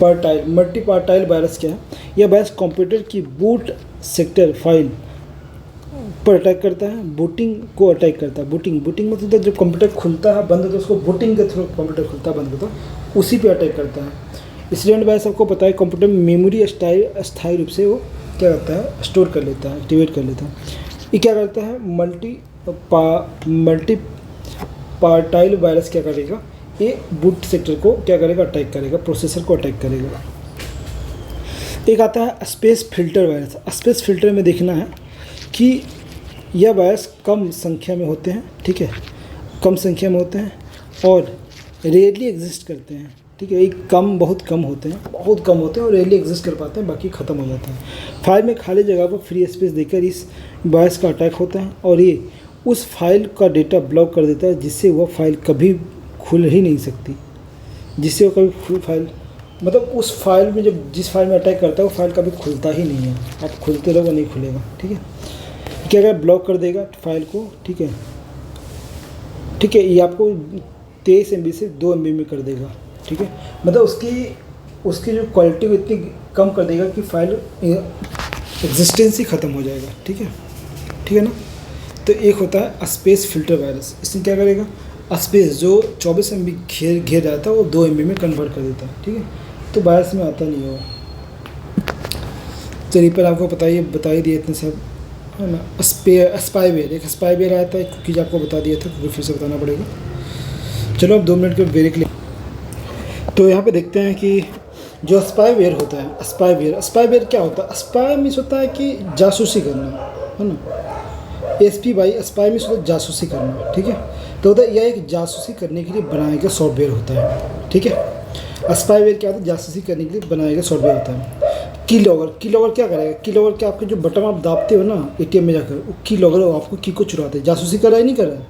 मल्टीपार्टाइल वायरस क्या है, यह वायरस कंप्यूटर की बूट सेक्टर फाइल पर अटैक करता है, बूटिंग को अटैक करता है। बूटिंग मतलब जब कंप्यूटर खुलता है बंद होता है, उसको बूटिंग के थ्रू कंप्यूटर खुलता है बंद होता है, उसी पे अटैक करता है। रेसिडेंट वायरस आपको पता है कंप्यूटर में मेमोरी अस्थायी रूप से वो क्या करता है, स्टोर कर लेता है, एक्टिवेट कर लेता है। ये क्या करता है, मल्टी पार्टाइल वायरस क्या करेगा, ये बूट सेक्टर को क्या करेगा, अटैक करेगा, प्रोसेसर को अटैक करेगा। एक आता है space filter virus. Space filter में देखना है कि यह वायरस कम संख्या में होते हैं, ठीक है, कम संख्या में होते हैं और रेयरली एग्जिस्ट करते हैं, ठीक है। एक बहुत कम होते हैं और रेयरली एग्जिस्ट कर पाते हैं, बाकी ख़त्म हो जाते हैं। फाइल में खाली जगह पर फ्री स्पेस देकर इस वायरस का अटैक होता है, और ये उस फाइल का डेटा ब्लॉक कर देता है, जिससे वह फाइल कभी खुल ही नहीं सकती, फाइल मतलब उस फाइल में जब जिस फाइल में अटैक करता है वो फाइल कभी खुलता ही नहीं है, आप खुलते रहो नहीं खुलेगा। ठीक है, क्या अगर ब्लॉक कर देगा फाइल को, ठीक है, ठीक है, ये आपको 23 MB से 2 MB में कर देगा। ठीक है, मतलब उसकी जो क्वालिटी को इतनी कम कर देगा कि फाइल एग्जिस्टेंस ही ख़त्म हो जाएगा। ठीक है, ठीक है ना। तो एक होता है स्पेस फिल्टर वायरस, इसमें क्या करेगा, स्पेस जो 24 MB घेर जाता है वो 2 MB में कन्वर्ट कर देता है। ठीक है, तो वायरस में आता नहीं होगा। चलिए पर आपको बता ही दिए इतने सब, है ना। स्पाईवेयर, एक स्पाईवेयर आया था, एक कुकीज आपको बता दिया था, क्योंकि फिर से बताना पड़ेगा। चलो अब 2 मिनट के ब्रेक ले। तो यहाँ पे देखते हैं कि जो स्पाईवेयर होता है, स्पाईवेयर क्या होता है, स्पाई मीन्स होता है कि जासूसी करना, है ना। स्पाई मीन्स होता है जासूसी करना। ठीक है, तो होता है यह एक जासूसी करने के लिए बनाया गया सॉफ्टवेयर होता है। ठीक है, स्पाईवेयर क्या होता है, जासूसी करने के लिए बनाया गया सॉफ्टवेयर होता है। की लॉगर क्या करेगा, की लॉगर क्या, आपके जो बटन आप दाबते हो ना ATM में जाकर, वो की लॉगर आपको की को चुराते हैं, जासूसी कर रहा है नहीं कर रहा है।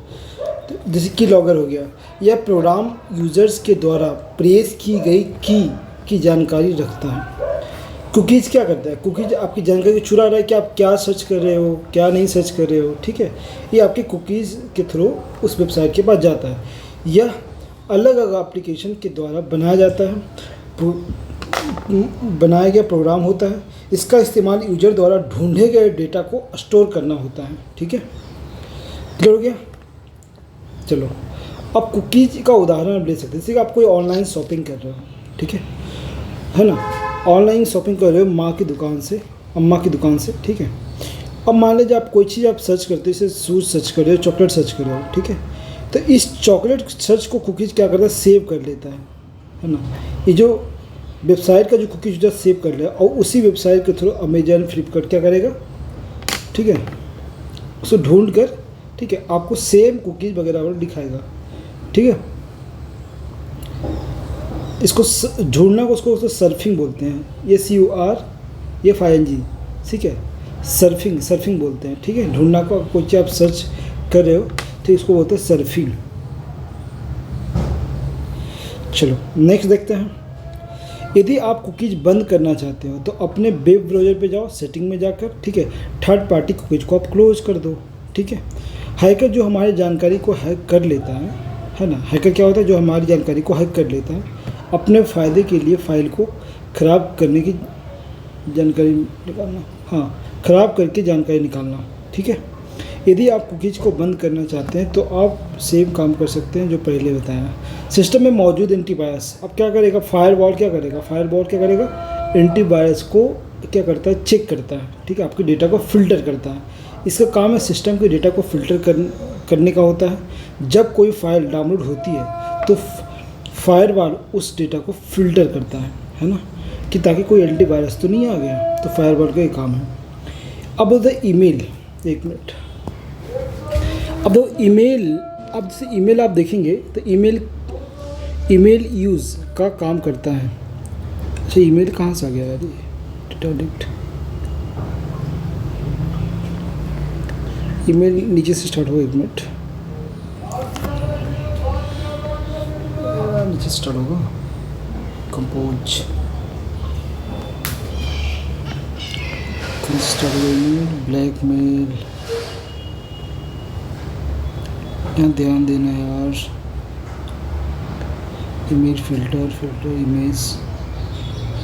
तो जैसे की लॉगर हो गया, यह प्रोग्राम यूजर्स के द्वारा प्रेस की गई की जानकारी रखता है। कुकीज़ क्या करता है, कुकीज़ आपकी जानकारी चुरा रहा है कि आप क्या सर्च कर रहे हो, क्या नहीं सर्च कर रहे हो। ठीक है, ये आपके कुकीज़ के थ्रू उस वेबसाइट के पास जाता है। यह अलग अलग एप्लीकेशन के द्वारा बनाया जाता है, बनाया गया प्रोग्राम होता है। इसका इस्तेमाल यूजर द्वारा ढूंढे गए डेटा को स्टोर करना होता है। ठीक है, क्लियर हो गया। चलो अब कुकीज़ का उदाहरण आप ले सकते हैं, जैसे कि आप कोई ऑनलाइन शॉपिंग कर रहे हो, ठीक है ना, ऑनलाइन शॉपिंग कर रहे हो माँ की दुकान से, अम्मा की दुकान से। ठीक है, अब मान लीजिए आप कोई चीज़ आप सर्च करते हो, जैसे शूज़ सर्च कर रहे हो, चॉकलेट सर्च कर रहे हो। ठीक है, तो इस चॉकलेट सर्च को कुकीज़ क्या करता है, सेव कर लेता है ना। ये जो वेबसाइट का जो कुकीज़ जो सेव कर ले, और उसी वेबसाइट के थ्रू अमेजन, फ्लिपकार्ट क्या करेगा, ठीक है, उसको ढूंढ कर, ठीक है, आपको सेम कुकीज़ वगैरह दिखाएगा। ठीक है, इसको ढूंढना को उसको सर्फिंग बोलते हैं, SURFING। ठीक है, सर्फिंग बोलते हैं। ठीक है, ढूंढना को कोई चीज़ आप सर्च कर रहे हो तो इसको बोलते हैं सर्फिंग। चलो नेक्स्ट देखते हैं। यदि आप कुकीज़ बंद करना चाहते हो तो अपने वेब ब्राउज़र पे जाओ, सेटिंग में जाकर, ठीक है, थर्ड पार्टी कुकीज़ को आप क्लोज कर दो। ठीक है, हैकर जो हमारी जानकारी को हैक कर लेता है ना, हैकर क्या होता है, जो हमारी जानकारी को हैक कर लेता है अपने फ़ायदे के लिए, फाइल को ख़राब करने की जानकारी निकालना, हाँ, ख़राब करके जानकारी निकालना। ठीक है, यदि आप कुकीज़ को बंद करना चाहते हैं तो आप सेम काम कर सकते हैं जो पहले बताया। सिस्टम में मौजूद एंटीवायरस अब क्या करेगा, फायरवॉल क्या करेगा, एंटीवायरस को क्या करता है, चेक करता है। ठीक है, आपके डेटा को फ़िल्टर करता है। इसका काम है सिस्टम के डेटा को फ़िल्टर करने का होता है। जब कोई फाइल डाउनलोड होती है तो फायरवॉल उस डेटा को फ़िल्टर करता है ना, कि ताकि कोई एंटीवायरस तो नहीं आ गया। तो फायरवॉल का ये काम है। अब होता है ईमेल, एक मिनट। अब ईमेल, अब जैसे ईमेल आप देखेंगे तो ईमेल यूज़ का काम करता है। अच्छा, ईमेल कहाँ से आ गया यार, ये ईमेल नीचे से स्टार्ट हो, एक मिनट, नीचे स्टार्ट होगा, कंपोज स्टार्ट हो, ईमेल, ब्लैकमेल, यहाँ ध्यान देना यार, इमेज फिल्टर इमेज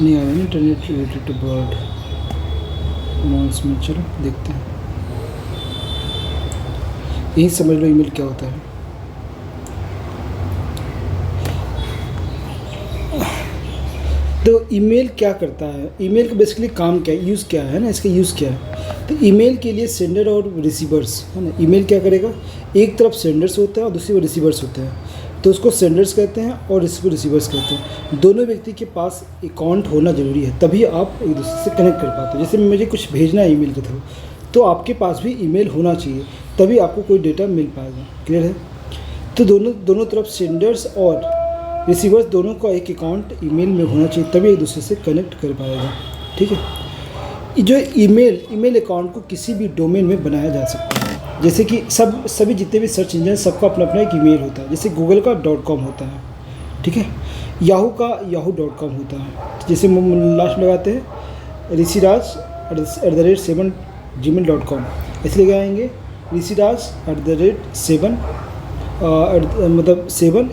नहीं आ रहा है, internet related to bird noise में। चलो देखते हैं, यही समझ लो ईमेल क्या होता है। तो ईमेल क्या करता है, ईमेल का बेसिकली काम क्या है, यूज़ क्या है ना, इसका यूज़ क्या है। तो ईमेल के लिए सेंडर और रिसीवर्स, है ना। ईमेल क्या करेगा, एक तरफ सेंडर्स होता है और दूसरी तरफ रिसीवर्स होते हैं। तो उसको सेंडर्स कहते हैं और रिसीवर्स कहते हैं। दोनों व्यक्ति के पास अकाउंट होना ज़रूरी है, तभी आप एक दूसरे से कनेक्ट कर पाते हो। जैसे मुझे कुछ भेजना है ईमेल के थ्रू, तो आपके पास भी ईमेल होना चाहिए, तभी आपको कोई डेटा मिल पाएगा। क्लियर है। तो दोनों तरफ सेंडर्स और रिसीवर्स दोनों का एक अकाउंट ईमेल में होना चाहिए, तभी एक दूसरे से कनेक्ट कर पाएगा। ठीक है, जो ईमेल अकाउंट को किसी भी डोमेन में बनाया जा सकता है। जैसे कि सभी जितने भी सर्च इंजन, सबका अपना अपना एक ईमेल होता है। जैसे गूगल का .com होता है। ठीक है, याहू का yahoo.com होता है, जैसे लास्ट में लगाते हैं ऋषिराज@7 gmail.com, इसलिए लगाएंगे ऋषिराज@7 मतलब 7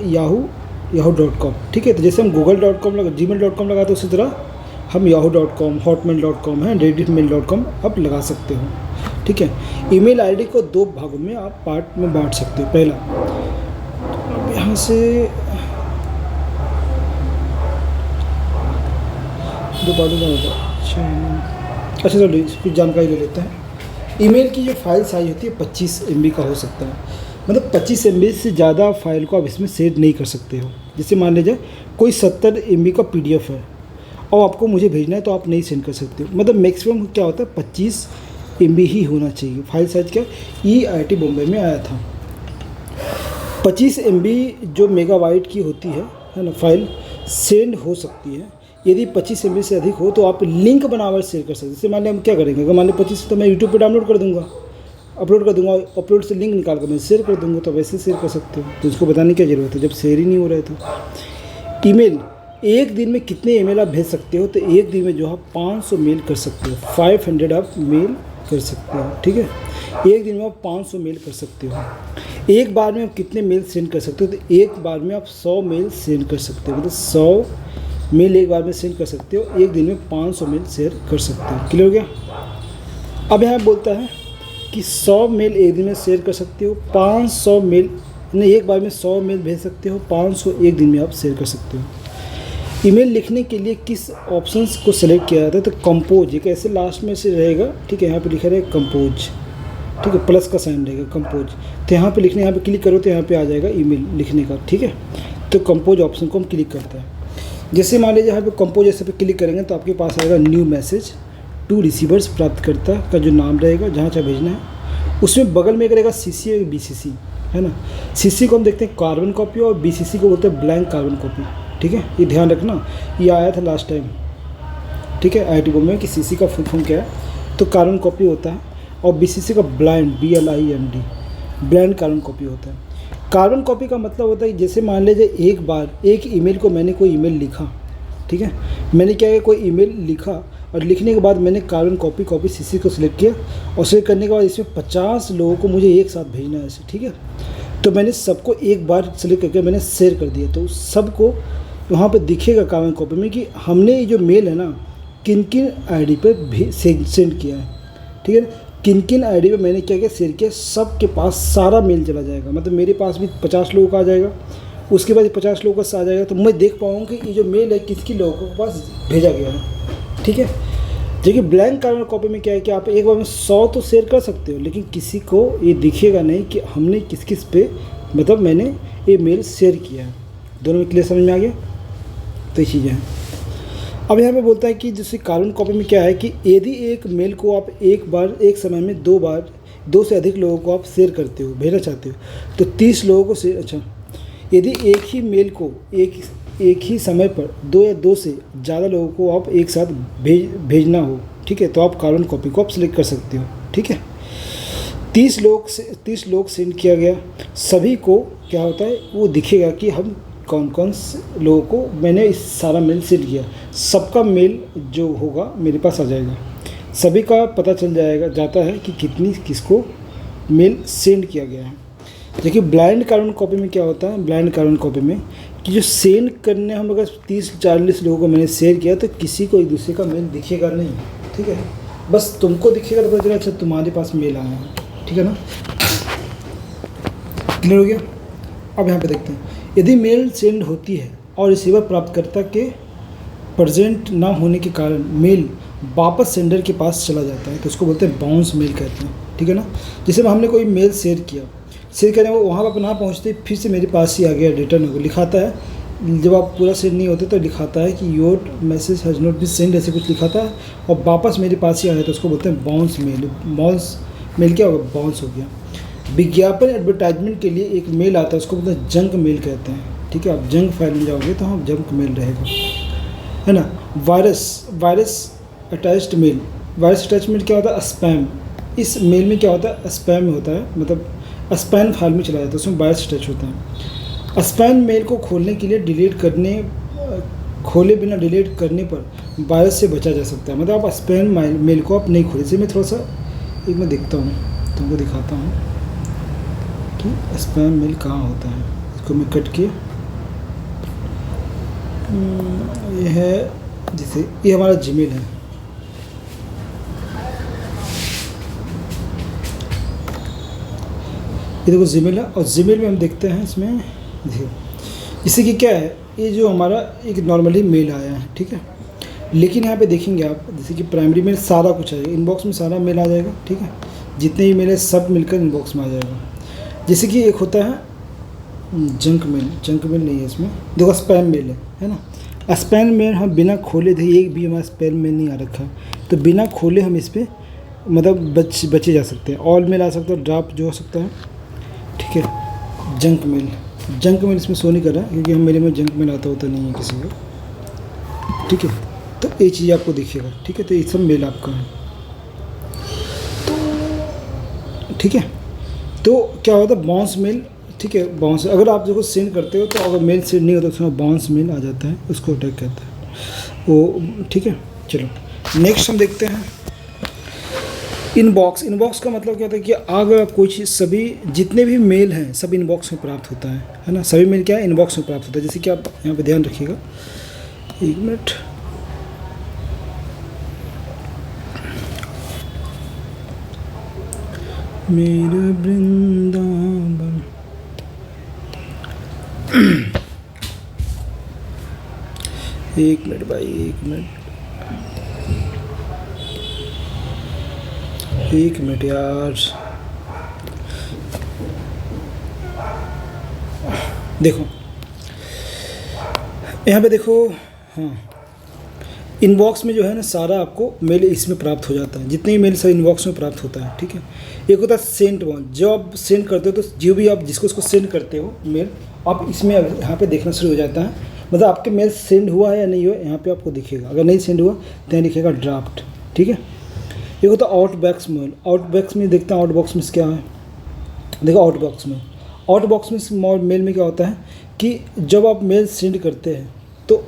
yahoo.com। ठीक है, तो जैसे हम google.com gmail.com लगाते हैं उसी तरह हम yahoo.com, hotmail.com है, redditmail.com आप लगा सकते हो। ठीक है, ईमेल आईडी को 2 भागों में आप पार्ट में बांट सकते हो। पहला, अब यहाँ से 2 पार्ट में होता है। अच्छा चलो इसकी जानकारी ले लेते हैं। ईमेल की जो फाइल साइज होती है 25 MB का हो सकता है, मतलब 25 MB से ज़्यादा फाइल को आप इसमें सेव नहीं कर सकते हो। जैसे मान लीजिए कोई 70 MB का PDF है और आपको मुझे भेजना है तो आप नहीं सेंड कर सकते हो। मतलब मैक्सिमम क्या होता है 25 MB ही होना चाहिए। फाइल साइज क्या EIT बॉम्बे में आया था 25 MB जो मेगाबाइट की होती है ना, फाइल सेंड हो सकती है। यदि 25 MB से अधिक हो तो आप लिंक बनाकर शेयर कर सकते हैं। जैसे मान लिया हम क्या करेंगे, अगर मान लिया 25 तो मैं यूट्यूब पे डाउनलोड कर दूंगा, अपलोड कर दूंगा, अपलोड से लिंक निकाल कर मैं शेयर कर दूंगा, तो वैसे शेयर कर सकते हो। तो उसको बताने की क्या ज़रूरत है जब शेयर ही नहीं हो रहे थे। ईमेल, एक दिन में कितने ईमेल आप भेज सकते हो, तो एक दिन में जो है 500 मेल कर सकते हो, 500 आप मेल कर सकते हो। ठीक है, एक दिन में आप 500 मेल कर सकते हो। एक बार में आप कितने मेल सेंड कर सकते हो, तो एक बार में आप 100 मेल सेंड कर सकते हो, मतलब 100 मेल एक बार में सेंड कर सकते हो। एक दिन में 500 मेल शेयर कर सकते हो। क्लियर हो गया। अब यहाँ बोलता है कि 100 मेल एक दिन में शेयर कर सकते हो, 500 मेल नहीं, एक बार में 100 मेल भेज सकते हो, 500 एक दिन में आप शेयर कर सकते हो। ईमेल लिखने के लिए किस ऑप्शंस को सेलेक्ट किया जाता है, तो कंपोज, एक ऐसे लास्ट में से रहेगा। ठीक है, यहाँ पे लिखा रहेगा कंपोज, ठीक है, प्लस का साइन रहेगा कंपोज, तो यहाँ पे लिखने, यहाँ पे क्लिक करो तो यहाँ पे आ जाएगा ईमेल लिखने का। ठीक है, तो कंपोज ऑप्शन को हम क्लिक करते हैं। जैसे मान लीजिए यहाँ पे कंपोज ऐसे पे क्लिक करेंगे तो आपके पास आएगा न्यू मैसेज टू रिसीवर्स, प्राप्तकर्ता का जो नाम रहेगा जहाँ चाहे भेजना है, उसमें बगल में एक रहेगा CC और BCC, है ना। CC को हम देखते हैं कार्बन कॉपी और BCC को बोलते हैं ब्लैंक कार्बन कॉपी। ठीक है, ये ध्यान रखना, ये आया था लास्ट टाइम। ठीक है, IIT बॉम्बे में कि CC का फुल फॉर्म क्या है, तो कार्बन कॉपी होता है, और BCC का blind BLIND blank carbon copy होता है। कार्बन कॉपी का मतलब होता है कि जैसे मान लीजिए एक बार एक ईमेल को मैंने कोई ईमेल लिखा, ठीक है, मैंने क्या किया, कोई ईमेल लिखा और लिखने के बाद मैंने कार्बन कॉपी CC को सिलेक्ट किया, और सिलेक्ट करने के बाद इसमें 50 लोगों को मुझे एक साथ भेजना है ऐसे। ठीक है, तो मैंने सबको एक बार सेलेक्ट करके मैंने शेयर कर दिया, तो सबको वहाँ पर दिखेगा कार्बन कॉपी में कि हमने ये जो मेल है ना किन किन ID पर सेंड किया है। ठीक है, किन किन ID पे मैंने क्या क्या शेयर किया, सबके पास सारा मेल चला जाएगा। मतलब मेरे पास भी 50 लोगों का आ जाएगा, उसके बाद 50 लोगों का आ जाएगा, तो मैं देख पाऊँगा कि ये जो मेल है किसकी लोगों के पास भेजा गया है। ठीक है, देखिए ब्लैंक कार्बन कॉपी में क्या है कि आप एक बार में 100 तो शेयर कर सकते हो, लेकिन किसी को ये दिखेगा नहीं कि हमने किस किस पे, मतलब मैंने ये मेल शेयर किया है। दोनों में क्लियर समझ में आ गया। तो ये चीज़ें हैं। अब यहाँ पे बोलता है कि जैसे कार्बन कॉपी में क्या है कि यदि एक मेल को आप एक बार एक समय में 2 बार 2 से अधिक लोगों को आप शेयर करते हो, भेजना चाहते हो, तो 30 लोगों को शेयर, अच्छा, यदि एक ही मेल को एक ही समय पर 2 या 2 से ज़्यादा लोगों को आप एक साथ भेजना हो, ठीक है, तो आप कार्बन कॉपी को आप सिलेक्ट कर सकते हो। ठीक है, 30 लोग सेंड किया गया, सभी को क्या होता है वो दिखेगा कि हम कौन कौन से लोगों को मैंने इस सारा मेल सेंड किया, सबका मेल जो होगा मेरे पास आ जाएगा, सभी का पता चल जाता है कि कितनी किसको मेल सेंड किया गया है। देखिए ब्लाइंड कार्बन कॉपी में क्या होता है, ब्लाइंड कार्बन कॉपी में कि जो सेंड करने, हम अगर 30-40 लोगों को मैंने शेयर किया तो किसी को एक दूसरे का मेल दिखेगा नहीं। ठीक है, बस तुमको दिखेगा तो पता चला अच्छा तुम्हारे पास मेल आया है। ठीक है ना, क्लियर हो गया। अब यहाँ पे देखते हैं, यदि मेल सेंड होती है और रिसीवर प्राप्तकर्ता के प्रेजेंट ना होने के कारण मेल वापस सेंडर के पास चला जाता है तो उसको बोलते हैं बाउंस मेल कहते हैं। ठीक है ना, जैसे हमने कोई मेल शेयर करने वो वहाँ पर ना पहुँचते फिर से मेरे पास ही आ गया, रिटर्न हो गया, लिखाता है जब आप पूरा सेंड नहीं होते तो लिखाता है कि your message has not been send, ऐसे कुछ लिखाता है और वापस मेरे पास ही आया तो उसको बोलते हैं बाउंस मेल। बाउंस मेल क्या होगा, बाउंस हो गया। विज्ञापन एडवर्टाइजमेंट के लिए एक मेल आता है उसको बोलते हैं जंक मेल कहते हैं। ठीक है, आप जंक फाइल में जाओगे तो हाँ जंक मेल रहेगा, है ना। Virus attached mail, virus attachment क्या होता है, स्पैम। इस मेल में क्या होता है, स्पैम में होता है, मतलब स्पैम फाइल में चला जाता है, उसमें वायरस अटैच होता है। स्पैम मेल को खोलने के लिए डिलीट करने खोले बिना डिलीट करने पर वायरस से बचा जा सकता है। मतलब आप स्पैम मेल को आप नहीं खोले। इसे मैं थोड़ा सा एक मैं देखता हूँ, तुमको दिखाता हूँ कि स्पैम मेल कहाँ होता है। इसको मैं कट किया, ये है जैसे ये हमारा जीमेल है। ये देखो जीमेल है, और जीमेल में हम देखते हैं इसमें देखिए इससे कि क्या है, ये जो हमारा एक नॉर्मली मेल आया है, ठीक है। लेकिन यहाँ पे देखेंगे आप जैसे कि प्राइमरी मेल सारा कुछ आएगा, इनबॉक्स में सारा मेल आ जाएगा, ठीक है। जितने भी मेल है सब मिलकर इनबॉक्स में आ जाएगा। जैसे कि एक होता है जंक मेल, जंक मेल नहीं है इसमें, देखो स्पैम मेल है ना। स्पैम मेल हम बिना खोले थे, एक भी हमारा स्पैम मेल नहीं आ रखा है, तो बिना खोले हम इस पर मतलब बचे जा सकते हैं। ऑल मेल आ सकता है, ड्राफ्ट जो हो सकता है, ठीक है। जंक मेल, जंक मेल इसमें शो नहीं कर रहा है क्योंकि हम मेरे में जंक मेल आता होता नहीं है किसी को, ठीक है। तो ये चीज़ आपको दिखेगा, ठीक है। तो ये सब मेल आपका है, ठीक है। तो क्या होता है बाउंस मेल, ठीक है। बाउंस अगर आप देखो सेंड करते हो तो अगर मेल सेंड नहीं होता तो उसमें बाउंस मेल आ जाता है, उसको अटैक कहते हैं वो, ठीक है। चलो नेक्स्ट हम देखते हैं इनबॉक्स। इनबॉक्स का मतलब क्या होता है कि अगर कोई चीज़ सभी जितने भी मेल हैं सब इनबॉक्स में प्राप्त होता है ना। सभी मेल क्या है इनबॉक्स में प्राप्त होता है। जैसे कि आप यहाँ पे ध्यान रखिएगा, एक मिनट, मेरा वृंदावन, एक मिनट भाई, एक मिनट यार, देखो यहाँ पे देखो, हाँ इनबॉक्स में जो है ना सारा आपको मेल इसमें प्राप्त हो जाता है। जितने भी मेल सब इनबॉक्स में प्राप्त होता है, ठीक है। एक होता है सेंड वन, जब आप सेंड करते हो तो जो भी आप जिसको उसको सेंड करते हो मेल, आप इसमें यहाँ पे देखना शुरू हो जाता है। मतलब आपके मेल सेंड हुआ है या नहीं हुआ यहाँ पे आपको दिखेगा। अगर नहीं सेंड हुआ तो यहाँ लिखेगा ड्राफ्ट, ठीक है। एक होता है आउटबॉक्स मेल। आउटबॉक्स में देखते हैं आउटबॉक्स में क्या है। देखो आउटबॉक्स में मेल में क्या होता है कि जब आप मेल सेंड करते हैं तो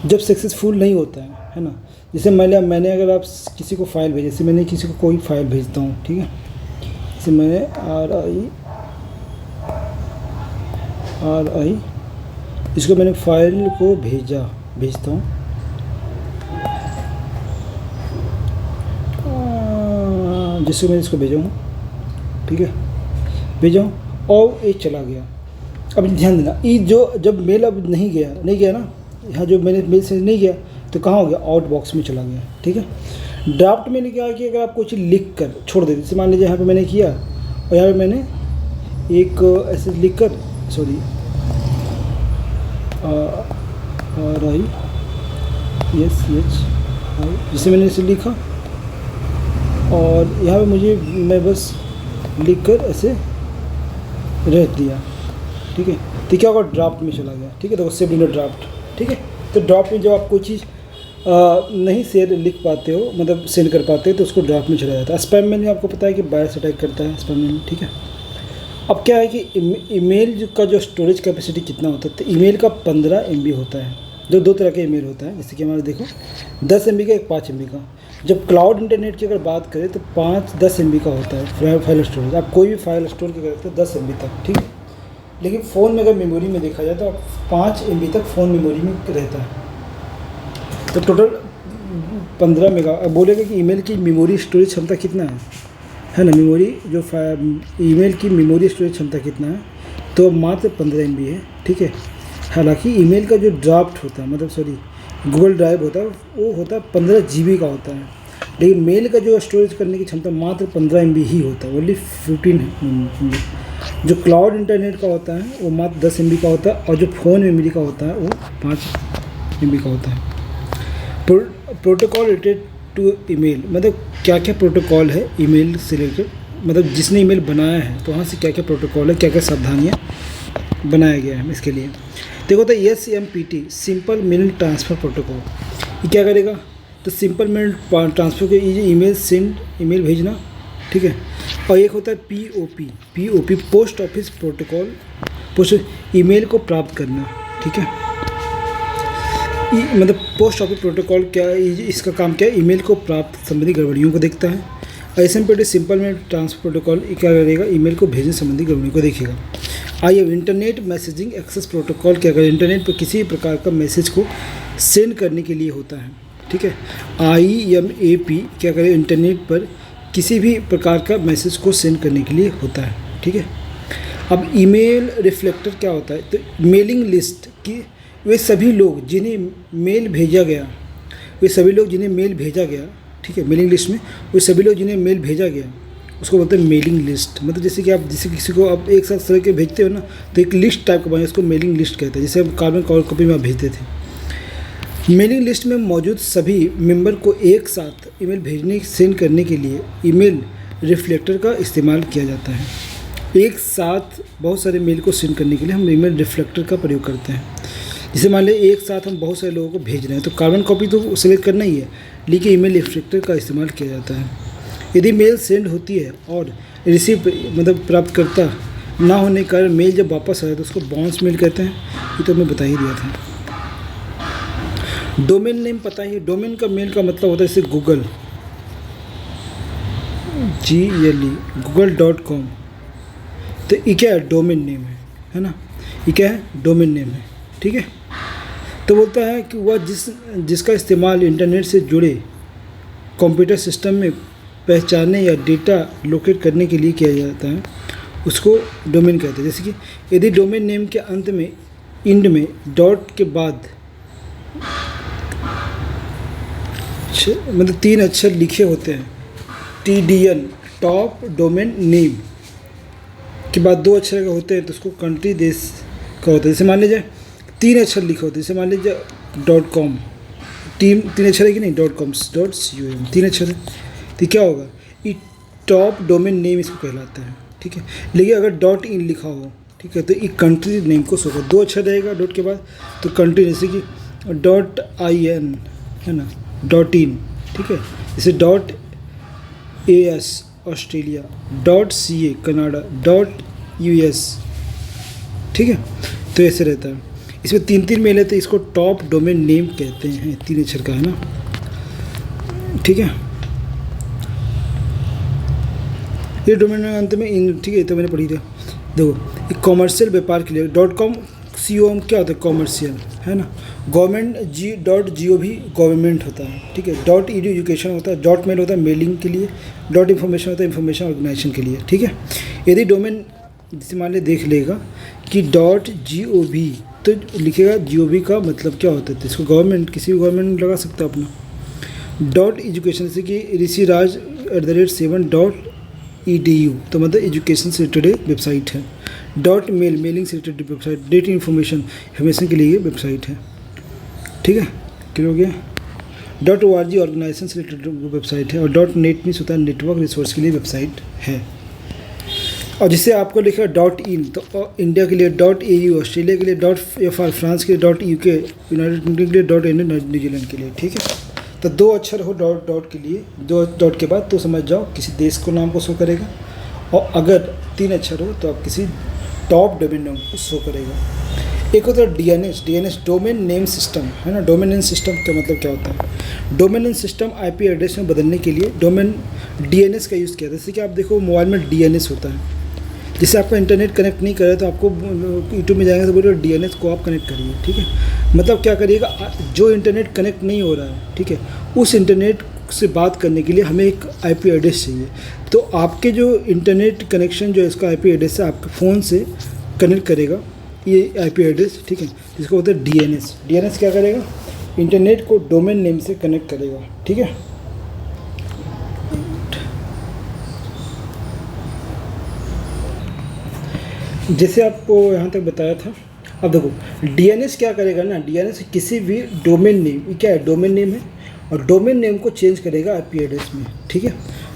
जब सक्सेसफुल नहीं होता है ना। जैसे मैंने अगर आप किसी को फाइल भेजे, जैसे मैंने किसी को कोई फाइल भेजता हूँ, ठीक है। जैसे मैंने आर आई इसको मैंने फाइल को भेजता हूँ, जिससे मैंने इसको भेजा हूँ, ठीक है, भेजा हूँ और ये चला गया। अब ध्यान देना, ये जो जब मेल अब नहीं गया ना, यहाँ जो मैंने मेल से नहीं गया तो कहाँ हो गया, आउटबॉक्स में चला गया, ठीक है। ड्राफ्ट में क्या है कि अगर आप कुछ लिख कर छोड़ देते, जैसे मान लीजिए यहाँ पे मैंने किया और यहाँ पे मैंने एक ऐसे लिख कर, sorry R I S H I, जैसे मैंने इसे लिखा और यहाँ पे मैं बस लिख कर ऐसे रख दिया, ठीक है। तो क्या होगा, ड्राफ्ट में चला गया, ठीक है। तो सेव इन ड्राफ्ट, ठीक है। तो ड्राफ्ट में जब आप कोई चीज़ नहीं लिख पाते हो, मतलब सेंड कर पाते हो, तो उसको ड्राफ्ट में चला जाता है। स्पैम मेल आपको पता है कि वायरस अटैक करता है स्पैम मेल, ठीक है। अब क्या है कि ईमेल का जो स्टोरेज कैपेसिटी कितना होता है, तो ईमेल का 15 MB होता है। जो दो तरह के ईमेल होता है, जैसे कि हमारे देखो 10 MB का, एक 5 MB का। जब क्लाउड इंटरनेट की अगर बात करें तो 5-10 MB का होता है फाइल स्टोरेज। आप कोई भी फाइल स्टोर कर सकते हो 10 MB तक, ठीक है। लेकिन फ़ोन में अगर मेमोरी में देखा जाए तो 5 MB तक फ़ोन मेमोरी में रहता है। तो टोटल 15 मेगा। अब बोलेगा कि ईमेल की मेमोरी स्टोरेज क्षमता कितना है ना, मेमोरी जो ईमेल की मेमोरी स्टोरेज क्षमता कितना है, तो मात्र 15 MB है, ठीक है। हालांकि ईमेल का जो ड्राफ्ट होता है, मतलब सॉरी गूगल ड्राइव होता है, वो होता है 15 GB का होता है। लेकिन मेल का जो स्टोरेज करने की क्षमता मात्र 15 MB ही होता है, ओनली 15 MB। जो क्लाउड इंटरनेट का होता है वो मात्र 10 MB का होता है, और जो फ़ोन मेमोरी का होता है वो 5 MB का होता है। प्रोटोकॉल रिलेटेड टू ईमेल, मतलब क्या क्या प्रोटोकॉल है ईमेल से रिलेटेड, मतलब जिसने ईमेल बनाया है तो वहाँ से क्या क्या प्रोटोकॉल है, क्या क्या सावधानियाँ बनाया गया है इसके लिए। देखो तो SMPT simple mail transfer protocol, ये क्या करेगा, तो सिंपल मेल ट्रांसफ़र के ईमेल सेंड, ईमेल भेजना, ठीक है। और एक होता है POP post office protocol, post email को प्राप्त करना, ठीक है। मतलब पोस्ट ऑफिस प्रोटोकॉल क्या है, इसका काम क्या है, ईमेल को प्राप्त संबंधी गड़बड़ियों को देखता है। एसएमपीटी सिंपल में ट्रांसफर प्रोटोकॉल क्या करेगा, ईमेल को भेजने संबंधी गड़बड़ियों को देखेगा। आइए इंटरनेट मैसेजिंग एक्सेस प्रोटोकॉल क्या करेगा, इंटरनेट पर किसी प्रकार का मैसेज को सेंड करने के लिए होता है, ठीक है। IMAP क्या करेगा, इंटरनेट पर किसी भी प्रकार का मैसेज को सेंड करने के लिए होता है, ठीक है। अब ईमेल रिफ्लेक्टर क्या होता है, तो मेलिंग लिस्ट की वे सभी लोग जिन्हें मेल भेजा गया, ठीक है, मेलिंग लिस्ट में वे सभी लोग जिन्हें मेल भेजा गया उसको बोलते हैं मेलिंग लिस्ट। मतलब जैसे कि आप किसी को आप एक साथ सर के भेजते हो ना, तो एक लिस्ट टाइप का बना, उसको मेलिंग लिस्ट कहते हैं, जैसे आप कार्बन कॉपी में आप भेजते थे। मेलिंग लिस्ट में मौजूद सभी मेंबर को एक साथ ईमेल भेजने सेंड करने के लिए ईमेल रिफ्लेक्टर का इस्तेमाल किया जाता है। एक साथ बहुत सारे मेल को सेंड करने के लिए हम ईमेल रिफ्लेक्टर का प्रयोग करते हैं। जैसे मान लें एक साथ हम बहुत सारे लोगों को भेज रहे हैं, तो कार्बन कॉपी तो सेलेक्ट करना ही है, लेकिन ईमेल रिफ्लेक्टर का इस्तेमाल किया जाता है। यदि मेल सेंड होती है और रिसीव मतलब प्राप्तकर्ता ना होने के कारण मेल जब वापस आए तो उसको बाउंस मेल कहते हैं। ये तो मैं बता ही दिया था। डोमेन नेम पता ही है, डोमेन का मेल का मतलब होता है जैसे गूगल, GLE google.com, तो ये क्या है, डोमेन नेम है ना, ये क्या है, डोमेन नेम है, ठीक है। तो बोलता है कि वह जिसका इस्तेमाल इंटरनेट से जुड़े कंप्यूटर सिस्टम में पहचानने या डेटा लोकेट करने के लिए किया जाता है उसको डोमेन कहते हैं। जैसे कि यदि डोमेन नेम के अंत में इंड में डॉट के बाद मतलब 3 अक्षर लिखे होते हैं, TDN टॉप डोमेन नेम के बाद 2 अक्षर का होते हैं तो उसको कंट्री देश का होता है। जैसे मान लीजिए 3 अक्षर लिखे होते हैं, जैसे मान लीजिए .com, 3 अक्षर है कि नहीं, .com .com 3 अक्षर है, तो क्या होगा, ये टॉप डोमेन नेम इसको कहलाता है, ठीक है। लेकिन अगर .in लिखा हो, ठीक है, तो ये कंट्री नेम को शो कर, 2 अक्षर रहेगा डॉट के बाद तो कंट्री, जैसे कि .in है ना, .in, ठीक है, जैसे .as Australia, .ca Canada, .us, ठीक है। तो ऐसे रहता है। इसमें 3 मेल है तो इसको टॉप डोमेन नेम कहते हैं, 3 अक्षर का है ना, ठीक है। ये डोमेन अंत में ठीक है, तो मैंने पढ़ी था। देखो एक कॉमर्शियल व्यापार के लिए .com COM क्या होता है, कॉमर्शियल है ना। गवर्नमेंट .gov गवर्नमेंट होता है, ठीक है। .edu एजुकेशन होता है, .mail होता है मेलिंग के लिए, .information होता है इंफॉर्मेशन ऑर्गेनाइजेशन के लिए, ठीक है। यदि डोमेन जैसे मान ले देख लेगा कि .gov तो लिखेगा, gov का मतलब क्या होता है, तो इसको गवर्नमेंट किसी भी गवर्नमेंट लगा सकता है अपना। .education जैसे कि ऋषिराज@7.edu तो मतलब एजुकेशन से रिलेटेड वेबसाइट है। .mail मेलिंग से रिलेटेड वेबसाइट, डेट इंफॉर्मेशन के लिए वेबसाइट है, ठीक है, क्लियर हो गया। .org ऑर्गेनाइजेशन से रिलेटेड वेबसाइट है, और .net मीन्स होता है नेटवर्क रिसोर्स के लिए वेबसाइट है। और जिससे आपको लिखा .in तो इंडिया के लिए, .au ऑस्ट्रेलिया के लिए, .fr फ्रांस के लिए, .uk यूनाइटेड किंगडम के लिए, .in न्यूजीलैंड के लिए, ठीक है। तो 2 अक्षर हो डॉट के लिए, 2 डॉट के बाद तो समझ जाओ किसी देश को नाम को शो करेगा, और अगर 3 अक्षर हो तो आप किसी टॉप डोमेन नेम को शो करेगा। एक होता है DNS डोमेन नेम सिस्टम है ना। डोमेन नेम सिस्टम का मतलब क्या होता है, domain name system IP address में बदलने के लिए डोमेन DNS का यूज़ किया जाता है। जैसे कि आप देखो मोबाइल में DNS होता है, जैसे आपका इंटरनेट कनेक्ट नहीं करे तो आपको यूट्यूब में जाएंगे तो बोलिए DNS को आप कनेक्ट करिए, ठीक है। मतलब क्या करिएगा, जो इंटरनेट कनेक्ट नहीं हो रहा है, ठीक है, उस इंटरनेट से बात करने के लिए हमें एक IP एड्रेस चाहिए। तो आपके जो इंटरनेट कनेक्शन जो है इसका IP एड्रेस है आपके फ़ोन से कनेक्ट करेगा ये IP एड्रेस, ठीक है, जिसको होता है DNS क्या करेगा, इंटरनेट को डोमेन नेम से कनेक्ट करेगा, ठीक है। जैसे आपको यहाँ तक बताया था। अब देखो DNS क्या करेगा ना, DNS किसी भी डोमेन नेम, क्या है, डोमेन नेम है, और डोमेन नेम को चेंज करेगा IP एड्रेस में, ठीक है।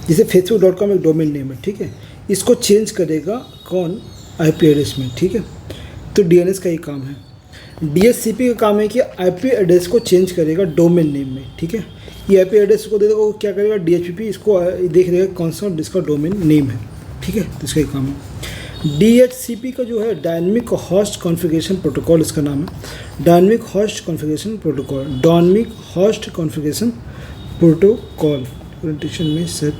जैसे facebook.com एक डोमेन नेम है, ठीक है, इसको चेंज करेगा कौन, IP एड्रेस में, ठीक है। तो DNS का ही काम है। DHCP का काम है कि IP एड्रेस को चेंज करेगा डोमेन नेम में, ठीक है। ये IP एड्रेस को दे देगा, वो क्या करेगा, DHCP इसको देख लेगा कौन सा जिसका डोमेन नेम है, ठीक है, तो इसका ही काम है। DHCP का जो है डायनेमिक होस्ट कॉन्फ़िगरेशन प्रोटोकॉल इसका नाम है, dynamic host configuration protocol, dynamic host configuration protocol orientation में सेट।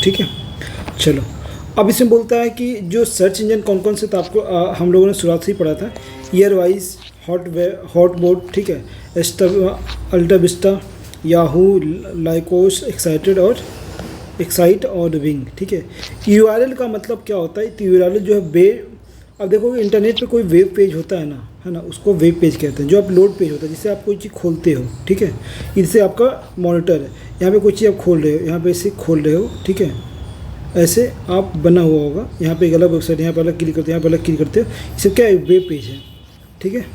ठीक है, चलो अब इसमें बोलता है कि जो सर्च इंजन कौन कौन से, तो आपको हम लोगों ने शुरुआत से ही पढ़ा था, ईयरवाइज, हॉटबॉट, ठीक है, अल्टा विस्टा, याहू, लाइकोस, एक्साइट और विंग। ठीक है, यूआरएल का मतलब क्या होता है, तो यूआरएल जो है वेब, अब देखो इंटरनेट पे कोई वेब पेज होता है ना, उसको वेब पेज कहते हैं। जो आप लोड पेज होता है जिससे आप कोई चीज़ खोलते हो, ठीक है, इससे आपका मॉनिटर है, यहाँ पे कोई चीज़ आप खोल रहे हो, यहाँ पे इसे खोल रहे हो, ठीक है, ऐसे आप बना हुआ होगा, यहाँ पे एक अलग वेबसाइट, यहाँ पे अलग क्लिक करते हो, यहाँ पे अलग क्लिक करते हो, इसे क्या है, वेब पेज है। ठीक है,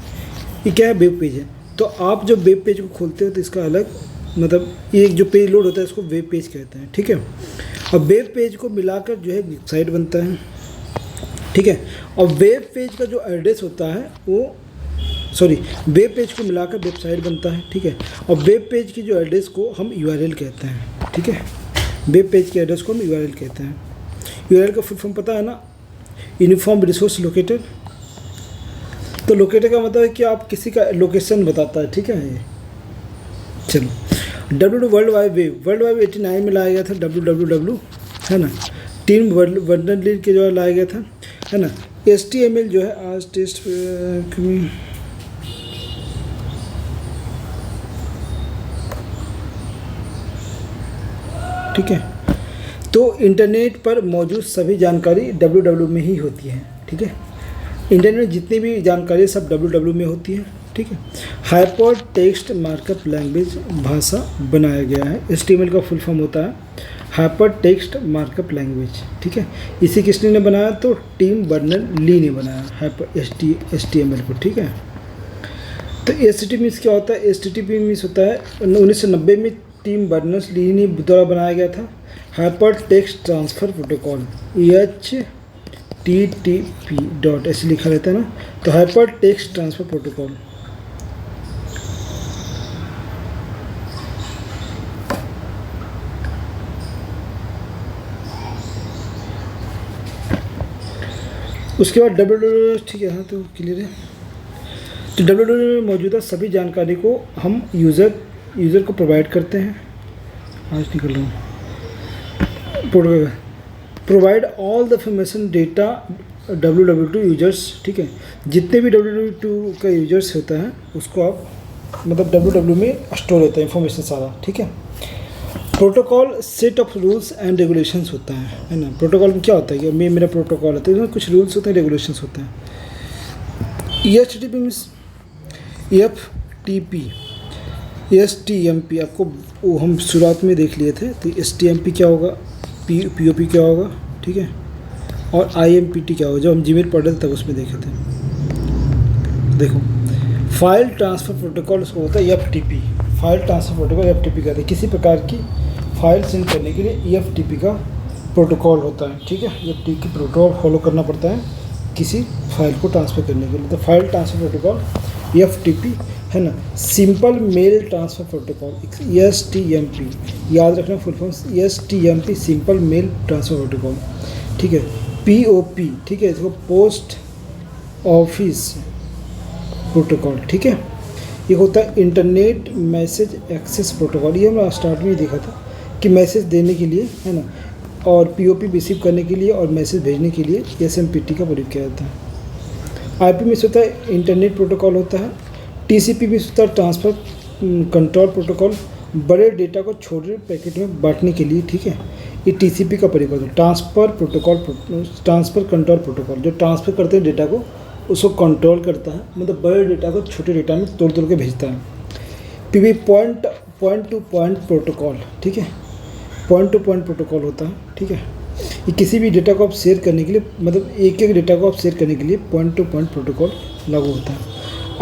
ये क्या है, वेब पेज है। तो आप जब वेब पेज को खोलते हो तो इसका अलग मतलब, ये जो पेज लोड होता है इसको वेब पेज कहते हैं। ठीक है, अब वेब पेज को मिलाकर जो है वेबसाइट बनता है। ठीक है, और वेब पेज का जो एड्रेस होता है वो, सॉरी, वेब पेज को मिलाकर वेबसाइट बनता है। ठीक है, और वेब पेज की जो एड्रेस को हम यूआरएल कहते हैं। ठीक है, वेब पेज के एड्रेस को हम यूआरएल कहते हैं। यूआरएल का फुल फॉर्म पता है ना, यूनिफॉर्म रिसोर्स लोकेटर। तो लोकेटर का मतलब है कि आप किसी का लोकेशन बताता है। ठीक है, ये चलो, डब्ल्यू वर्ल्ड वाइड वेब, 89 में लाया गया था, WWW है ना, टीम वर्नर के जो लाया गया था, है ना। HTML जो है आज टेस्ट, ठीक है, तो इंटरनेट पर मौजूद सभी जानकारी WWW में ही होती है। ठीक है, इंटरनेट में जितनी भी जानकारी सब WWW में होती है। ठीक है, हाइपर टेक्स्ट मार्कअप लैंग्वेज भाषा बनाया गया है। HTML का फुल फॉर्म होता है हाइपर टेक्स्ट मार्कअप लैंग्वेज। ठीक है, इसे किसने ने बनाया, तो टिम बर्नर-ली ने बनाया हाइपर HTML को। ठीक है, तो HTTP मीन्स क्या होता है, HTTP मीन्स होता है 1990 में टिम बर्नर्स-ली ने द्वारा बनाया गया था hyper text transfer protocol, HTTP dot ऐसे लिखा रहता है ना, तो हाइपर टेक्स्ट ट्रांसफ़र प्रोटोकॉल। उसके बाद WWW, ठीक है, हाँ तो क्लियर है। तो WWW में मौजूदा सभी जानकारी को हम यूज़र को प्रोवाइड करते हैं। आज निकल रहा हूँ, provide all the information data WWW to users. ठीक है, जितने भी WWW का यूजर्स होता है उसको आप मतलब WWW में स्टोर होता है इंफॉर्मेशन सारा। ठीक है, protocol set of rules and regulations होता है ना। प्रोटोकॉल में क्या होता है कि मेरा प्रोटोकॉल है तो इसमें कुछ रूल्स होते हैं, रेगुलेशंस होते हैं। HTTP मीन्स FTP, STMP आपको वो हम शुरुआत में देख लिए थे। तो STMP क्या होगा, POP क्या होगा, ठीक है, और IMPT क्या होगा, जब हम जीमेल पढ़ रहे थे तब उसमें देखे थे। देखो, फाइल ट्रांसफ़र प्रोटोकॉल उसको होता है FTP, file transfer protocol FTP कहते हैं। किसी प्रकार की फाइल सेंड करने के लिए FTP का प्रोटोकॉल होता है। ठीक है, FTP की प्रोटोकॉल फॉलो करना पड़ता है किसी फाइल को ट्रांसफ़र करने के लिए। तो फाइल ट्रांसफ़र प्रोटोकॉल FTP है ना। Simple mail transfer protocol STMP, याद रखना full form STMP, simple mail transfer protocol. ठीक है, POP, ठीक है, इसको पोस्ट ऑफिस प्रोटोकॉल। ठीक है, ये होता है इंटरनेट मैसेज एक्सेस प्रोटोकॉल। ये हमने स्टार्ट में ही देखा था कि मैसेज देने के लिए है ना, और POP रिसीव करने के लिए और मैसेज भेजने के लिए SMPT का प्रयोग किया जाता है। IP मीन्स होता है इंटरनेट प्रोटोकॉल होता है। TCP मीन्स होता है ट्रांसफ़र कंट्रोल प्रोटोकॉल, बड़े डेटा को छोटे पैकेट में बांटने के लिए। ठीक है, ये TCP का प्रयोग होता है। ट्रांसफ़र कंट्रोल प्रोटोकॉल, जो ट्रांसफ़र करते हैं डेटा को उसको कंट्रोल करता है, मतलब बड़े डेटा को छोटे डेटा में तोड़ के भेजता है। PB point two point protocol. ठीक है, पॉइंट टू पॉइंट प्रोटोकॉल होता है। ठीक है, ये किसी भी डेटा को आप शेयर करने के लिए, मतलब एक डेटा को आप शेयर करने के लिए पॉइंट टू पॉइंट प्रोटोकॉल लागू होता है।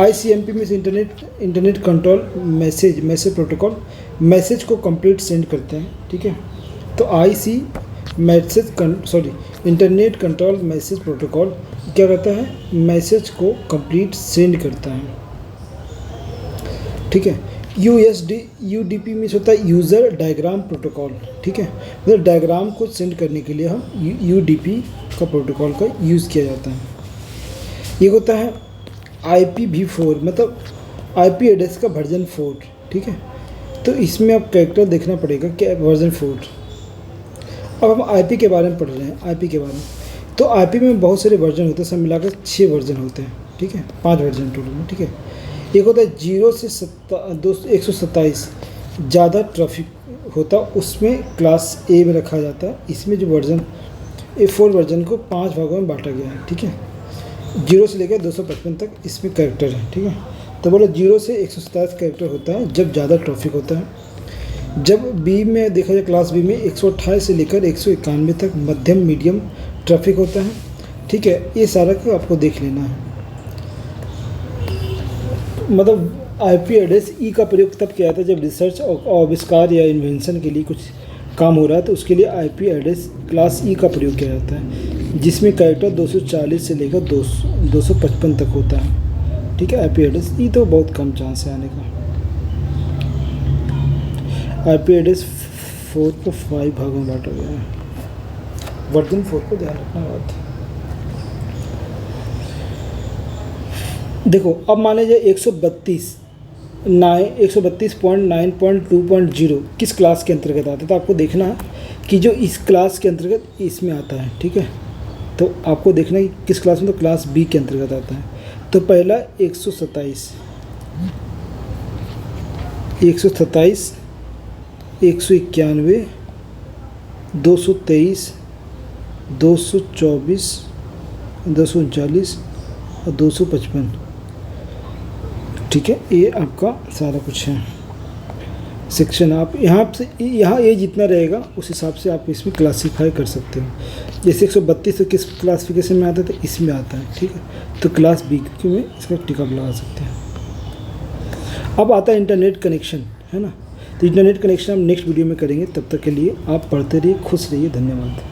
ICMP means internet control message protocol, message को कंप्लीट सेंड करते हैं। ठीक है, तो इंटरनेट कंट्रोल मैसेज प्रोटोकॉल क्या करता है, मैसेज को कंप्लीट सेंड करता है। ठीक है, UDP मीन्स होता है यूज़र डायग्राम प्रोटोकॉल, ठीक है। मतलब डायग्राम को सेंड करने के लिए हम UDP का प्रोटोकॉल का यूज़ किया जाता है। ये होता है IPv4 मतलब IP एड्रेस का वर्जन 4, ठीक है। तो इसमें अब कैरेक्टर देखना पड़ेगा कि वर्जन 4। अब हम IP के बारे में पढ़ रहे हैं, IP के बारे में। तो IP में बहुत सारे वर्जन होते हैं, सब मिलाकर 6 वर्जन होते हैं, ठीक है। 5 वर्जन टोटल में, ठीक है। एक होता है 0 से 127 ज़्यादा ट्रैफिक होता है, उसमें क्लास A में रखा जाता है। इसमें जो वर्जन A4 वर्जन को 5 भागों में बांटा गया है, ठीक है। 0 से लेकर 255 तक इसमें कैरेक्टर है, ठीक है। तो बोलो 0 से 127 कैरेक्टर होता है जब ज़्यादा ट्रैफिक होता है। जब B में देखा जाए, क्लास B में 128 से लेकर 191 तक मध्यम मीडियम ट्रैफिक होता है, ठीक है। ये सारा को आपको देख लेना है। मतलब IP एड्रेस E का प्रयोग तब किया जाता है जब रिसर्च और आविष्कार या इन्वेंशन के लिए कुछ काम हो रहा है, तो उसके लिए IP एड्रेस क्लास E का प्रयोग किया जाता है, जिसमें कैरेक्टर 240 से लेकर 255 तक होता है, ठीक है। IP एड्रेस E तो बहुत कम चांस है आने का। IP एड्रेस 4 को 5 भागों में बांटा गया है। वर्जन 4 को ध्यान रखना बात। देखो अब मान लीजिए 132.9.2.0 किस क्लास के अंतर्गत आता है, तो आपको देखना है कि जो इस क्लास के अंतर्गत इसमें आता है, ठीक है। तो आपको देखना है कि किस क्लास में, तो क्लास B के अंतर्गत आता है। तो पहला 127, 191, 223, 224, 239 और 255, ठीक है। ये आपका सारा कुछ है सेक्शन। आप यहाँ से यहाँ ये जितना रहेगा उस हिसाब से आप इसमें क्लासीफाई कर सकते हो। जैसे 132 तो किस क्लासिफिकेशन में आता है, तो इसमें आता है, ठीक है। तो क्लास B में इसका टिक आप लगा सकते हैं। अब आता है इंटरनेट कनेक्शन, है ना। तो इंटरनेट कनेक्शन हम नेक्स्ट वीडियो में करेंगे। तब तक के लिए आप पढ़ते रहिए, खुश रहिए, धन्यवाद।